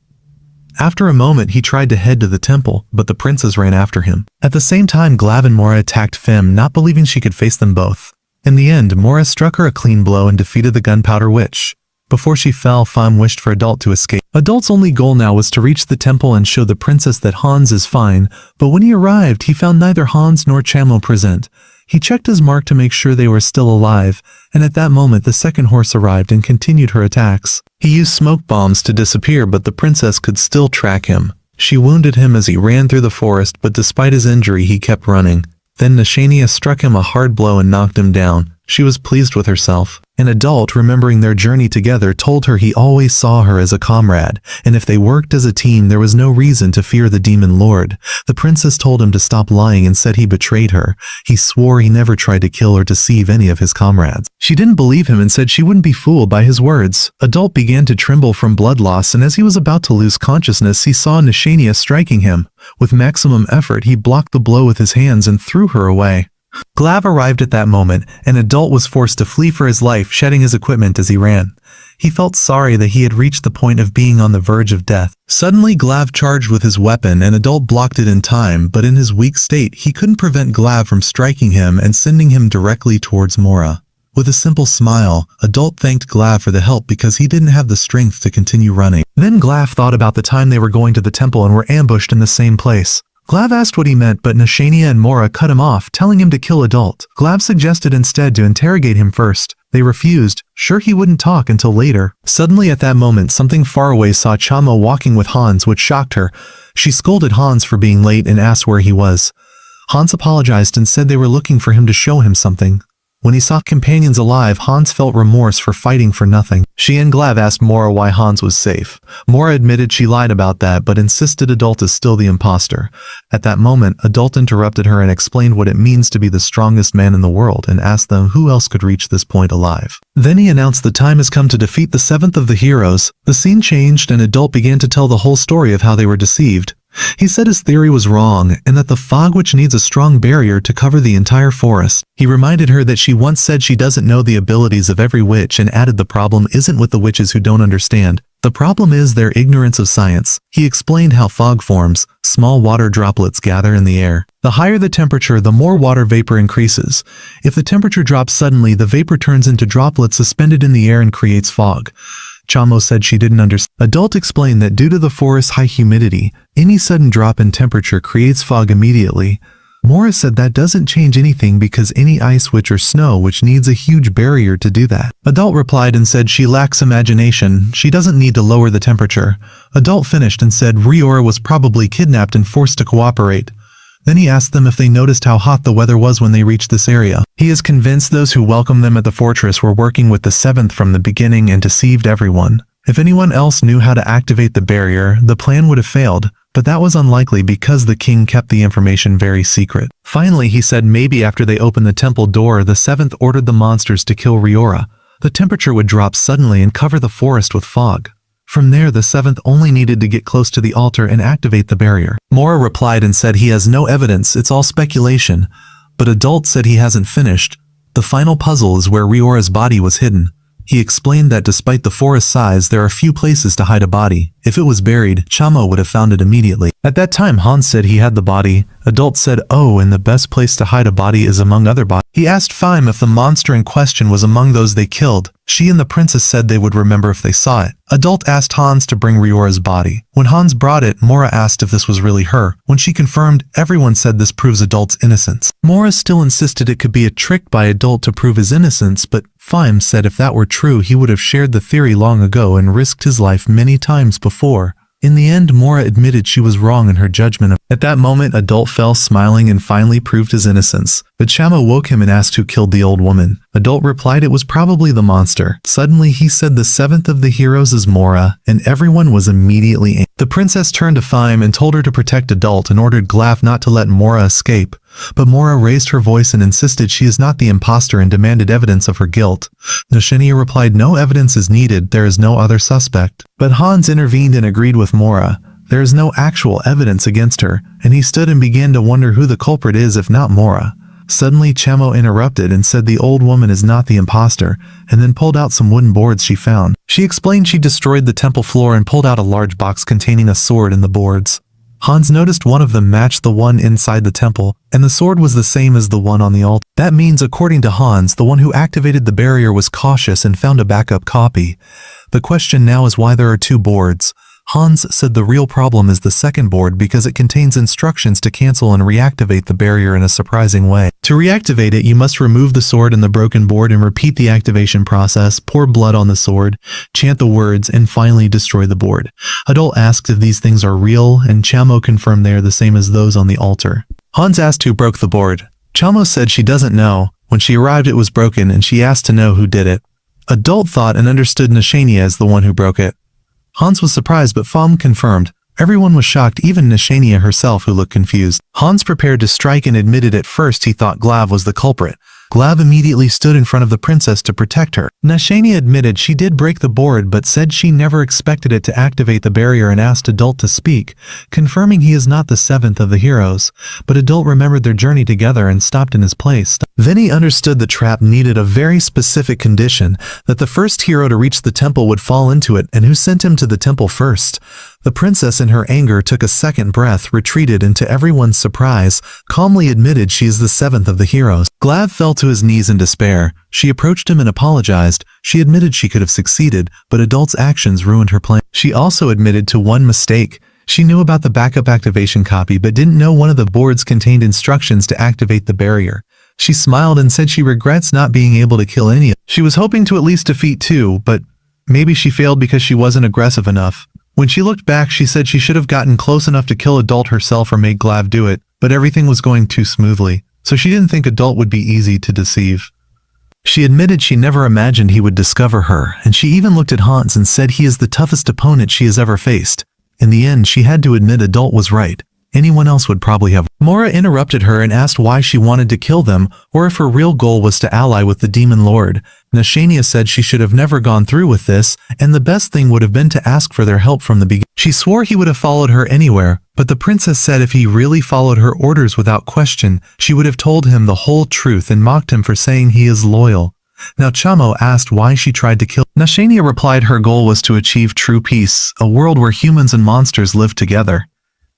After a moment, he tried to head to the temple, but the princess ran after him. At the same time, Glav and Mora attacked Fim, not believing she could face them both. In the end, Mora struck her a clean blow and defeated the Gunpowder Witch. Before she fell, Fim wished for Adult to escape. Adult's only goal now was to reach the temple and show the princess that Hans is fine, but when he arrived, he found neither Hans nor Chamo present. He checked his mark to make sure they were still alive, and at that moment the second horse arrived and continued her attacks. He used smoke bombs to disappear, but the princess could still track him. She wounded him as he ran through the forest, but despite his injury he kept running. Then Nishania struck him a hard blow and knocked him down. She was pleased with herself. An Adult, remembering their journey together, told her he always saw her as a comrade, and if they worked as a team there was no reason to fear the demon lord. The princess told him to stop lying and said he betrayed her. He swore he never tried to kill or deceive any of his comrades. She didn't believe him and said she wouldn't be fooled by his words. Adult began to tremble from blood loss, and as he was about to lose consciousness he saw Nishania striking him. With maximum effort he blocked the blow with his hands and threw her away. Glav arrived at that moment, and Adult was forced to flee for his life, shedding his equipment as he ran. He felt sorry that he had reached the point of being on the verge of death. Suddenly Glav charged with his weapon and Adult blocked it in time, but in his weak state he couldn't prevent Glav from striking him and sending him directly towards Mora. With a simple smile, Adult thanked Glav for the help because he didn't have the strength to continue running. Then Glav thought about the time they were going to the temple and were ambushed in the same place. Glav asked what he meant, but Nishania and Mora cut him off, telling him to kill Adult. Glav suggested instead to interrogate him first. They refused, sure he wouldn't talk until later. Suddenly at that moment, something far away saw Chamo walking with Hans, which shocked her. She scolded Hans for being late and asked where he was. Hans apologized and said they were looking for him to show him something. When he saw companions alive, Hans felt remorse for fighting for nothing. She and Glav asked Mora why Hans was safe. Mora admitted she lied about that, but insisted Adult is still the imposter. At that moment, Adult interrupted her and explained what it means to be the strongest man in the world and asked them who else could reach this point alive. Then he announced the time has come to defeat the seventh of the heroes. The scene changed and Adult began to tell the whole story of how they were deceived. He said his theory was wrong and that the fog witch needs a strong barrier to cover the entire forest. He reminded her that she once said she doesn't know the abilities of every witch and added the problem isn't with the witches who don't understand. The problem is their ignorance of science. He explained how fog forms. Small water droplets gather in the air. The higher the temperature, the more water vapor increases. If the temperature drops suddenly, the vapor turns into droplets suspended in the air and creates fog. Chamo said she didn't understand. Adult explained that due to the forest's high humidity, any sudden drop in temperature creates fog immediately. Mora said that doesn't change anything because any ice witch or snow witch needs a huge barrier to do that. Adult replied and said she lacks imagination, she doesn't need to lower the temperature. Adult finished and said Riora was probably kidnapped and forced to cooperate. Then he asked them if they noticed how hot the weather was when they reached this area. He is convinced those who welcomed them at the fortress were working with the seventh from the beginning and deceived everyone. If anyone else knew how to activate the barrier, the plan would have failed, but that was unlikely because the king kept the information very secret. Finally, he said maybe after they opened the temple door, the seventh ordered the monsters to kill Riora. The temperature would drop suddenly and cover the forest with fog. From there, the seventh only needed to get close to the altar and activate the barrier. Mora replied and said he has no evidence, it's all speculation. But Adult said he hasn't finished. The final puzzle is where Riora's body was hidden. He explained that despite the forest size, there are few places to hide a body. If it was buried, Chamo would have found it immediately. At that time, Hans said he had the body. Adult said, oh, and the best place to hide a body is among other bodies. He asked Fime if the monster in question was among those they killed. She and the princess said they would remember if they saw it. Adult asked Hans to bring Riora's body. When Hans brought it, Mora asked if this was really her. When she confirmed, everyone said this proves Adult's innocence. Mora still insisted it could be a trick by Adult to prove his innocence, but Fime said if that were true, he would have shared the theory long ago and risked his life many times before. In the end, Mora admitted she was wrong in her judgment. At that moment, Adult fell smiling and finally proved his innocence. But Chamo woke him and asked who killed the old woman. Adult replied it was probably the monster. Suddenly, he said the seventh of the heroes is Mora, and everyone was immediately angry. The princess turned to Fime and told her to protect Adult and ordered Glav not to let Mora escape. But Mora raised her voice and insisted she is not the imposter and demanded evidence of her guilt. Nashenia replied no evidence is needed, there is no other suspect. But Hans intervened and agreed with Mora. There is no actual evidence against her, and he stood and began to wonder who the culprit is if not Mora. Suddenly Chamo interrupted and said the old woman is not the imposter, and then pulled out some wooden boards she found. She explained she destroyed the temple floor and pulled out a large box containing a sword in the boards. Hans noticed one of them matched the one inside the temple, and the sword was the same as the one on the altar. That means, according to Hans, the one who activated the barrier was cautious and found a backup copy. The question now is why there are two boards. Hans said the real problem is the second board because it contains instructions to cancel and reactivate the barrier in a surprising way. To reactivate it, you must remove the sword and the broken board and repeat the activation process, pour blood on the sword, chant the words, and finally destroy the board. Adult asked if these things are real, and Chamo confirmed they are the same as those on the altar. Hans asked who broke the board. Chamo said she doesn't know. When she arrived it was broken, and she asked to know who did it. Adult thought and understood Nashania as the one who broke it. Hans was surprised, but Fam confirmed. Everyone was shocked, even Nashania herself, who looked confused. Hans prepared to strike and admitted at first he thought Glav was the culprit. Glav immediately stood in front of the princess to protect her. Nashania admitted she did break the board but said she never expected it to activate the barrier and asked Adult to speak, confirming he is not the seventh of the heroes. But Adult remembered their journey together and stopped in his place. Then he understood the trap needed a very specific condition, that the first hero to reach the temple would fall into it, and who sent him to the temple first. The princess in her anger took a second breath, retreated, and to everyone's surprise, calmly admitted she is the seventh of the heroes. Glav fell to his knees in despair. She approached him and apologized. She admitted she could have succeeded, but Adult's actions ruined her plan. She also admitted to one mistake. She knew about the backup activation copy but didn't know one of the boards contained instructions to activate the barrier. She smiled and said she regrets not being able to kill any of them. She was hoping to at least defeat two, but maybe she failed because she wasn't aggressive enough. When she looked back, she said she should have gotten close enough to kill Adult herself or made Glav do it, but everything was going too smoothly, so she didn't think Adult would be easy to deceive. She admitted she never imagined he would discover her, and she even looked at Hans and said he is the toughest opponent she has ever faced. In the end, she had to admit Adult was right. Anyone else would probably have. Mora interrupted her and asked why she wanted to kill them, or if her real goal was to ally with the Demon Lord. Nashania said she should have never gone through with this, and the best thing would have been to ask for their help from the beginning. She swore he would have followed her anywhere, but the princess said if he really followed her orders without question, she would have told him the whole truth and mocked him for saying he is loyal. Now Chamo asked why she tried to kill. Nashania replied her goal was to achieve true peace, a world where humans and monsters live together.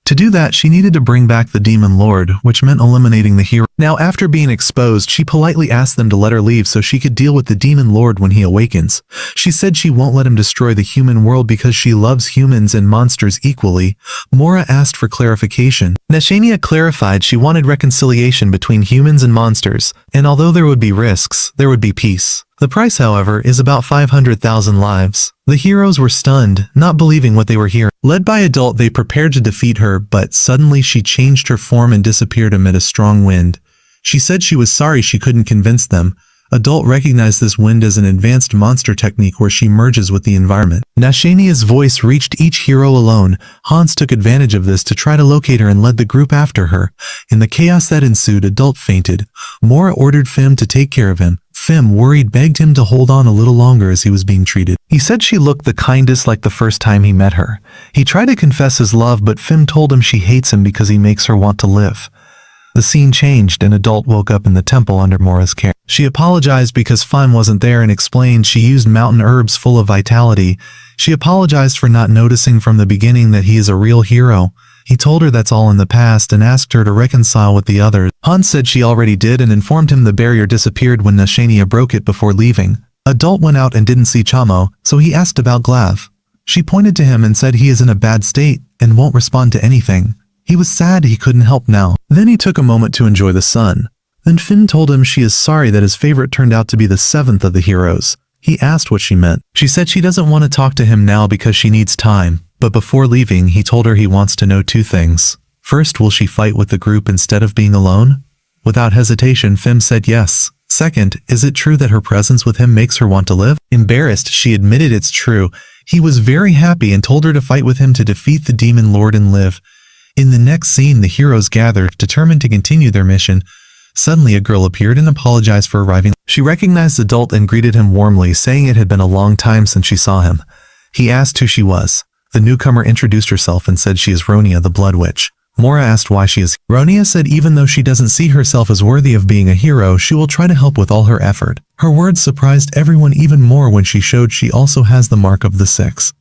To do that, she needed to bring back the Demon Lord, which meant eliminating the hero. Now, after being exposed, she politely asked them to let her leave so she could deal with the Demon Lord when he awakens. She said she won't let him destroy the human world because she loves humans and monsters equally. Mora asked for clarification. Nashania clarified she wanted reconciliation between humans and monsters, and although there would be risks, there would be peace. The price, however, is about 500,000 lives. The heroes were stunned, not believing what they were hearing. Led by Adult, they prepared to defeat her, but suddenly she changed her form and disappeared amid a strong wind. She said she was sorry she couldn't convince them. Adult recognized this wind as an advanced monster technique where she merges with the environment. Nashania's voice reached each hero alone. Hans took advantage of this to try to locate her and led the group after her. In the chaos that ensued, Adult fainted. Mora ordered Fim to take care of him. Fim, worried, begged him to hold on a little longer as he was being treated. He said she looked the kindest like the first time he met her. He tried to confess his love, but Fim told him she hates him because he makes her want to live. The scene changed and Adult woke up in the temple under Mora's care. She apologized because Fim wasn't there and explained she used mountain herbs full of vitality. She apologized for not noticing from the beginning that he is a real hero. He told her that's all in the past and asked her to reconcile with the others. Hans said she already did and informed him the barrier disappeared when Nashania broke it before leaving. Adult went out and didn't see Chamo, so he asked about Glav. She pointed to him and said he is in a bad state and won't respond to anything. He was sad he couldn't help now. Then he took a moment to enjoy the sun. Then Finn told him she is sorry that his favorite turned out to be the seventh of the heroes. He asked what she meant. She said she doesn't want to talk to him now because she needs time. But before leaving, he told her he wants to know 2 things. First, will she fight with the group instead of being alone? Without hesitation, Femme said yes. Second, is it true that her presence with him makes her want to live? Embarrassed, she admitted it's true. He was very happy and told her to fight with him to defeat the demon lord and live. In the next scene, the heroes gathered, determined to continue their mission. Suddenly, a girl appeared and apologized for arriving. She recognized the adult and greeted him warmly, saying it had been a long time since she saw him. He asked who she was. The newcomer introduced herself and said she is Ronia the Blood Witch. Mora asked why she is. Ronia said even though she doesn't see herself as worthy of being a hero, she will try to help with all her effort. Her words surprised everyone even more when she showed she also has the mark of the 6.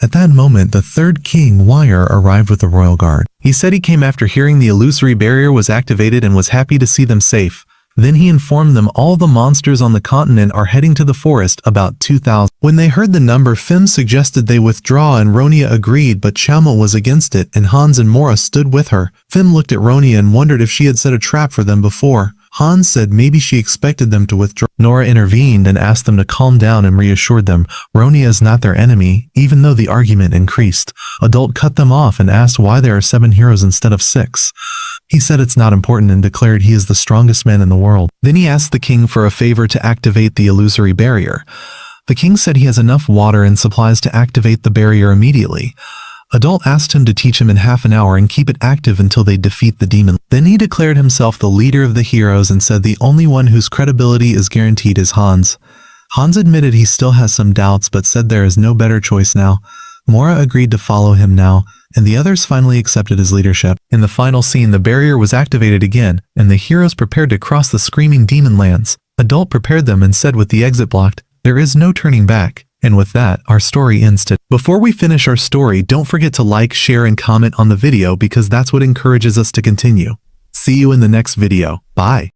At that moment, the 3rd king, Wire, arrived with the royal guard. He said he came after hearing the illusory barrier was activated and was happy to see them safe. Then he informed them all the monsters on the continent are heading to the forest, about 2,000. When they heard the number, Femme suggested they withdraw and Ronia agreed, but Chama was against it and Hans and Mora stood with her. Femme looked at Ronia and wondered if she had set a trap for them before. Hans said maybe she expected them to withdraw. Nora intervened and asked them to calm down and reassured them Ronia is not their enemy, even though the argument increased. Adult cut them off and asked why there are 7 heroes instead of 6. He said it's not important and declared he is the strongest man in the world. Then he asked the king for a favor to activate the illusory barrier. The king said he has enough water and supplies to activate the barrier immediately. Adult asked him to teach him in half an hour and keep it active until they defeat the demon. Then he declared himself the leader of the heroes and said the only one whose credibility is guaranteed is Hans. Hans admitted he still has some doubts but said there is no better choice now. Mora agreed to follow him now, and the others finally accepted his leadership. In the final scene, the barrier was activated again, and the heroes prepared to cross the screaming demon lands. Adult prepared them and said with the exit blocked, there is no turning back. And with that, our story ends today. Before we finish our story, don't forget to like, share, and comment on the video because that's what encourages us to continue. See you in the next video. Bye.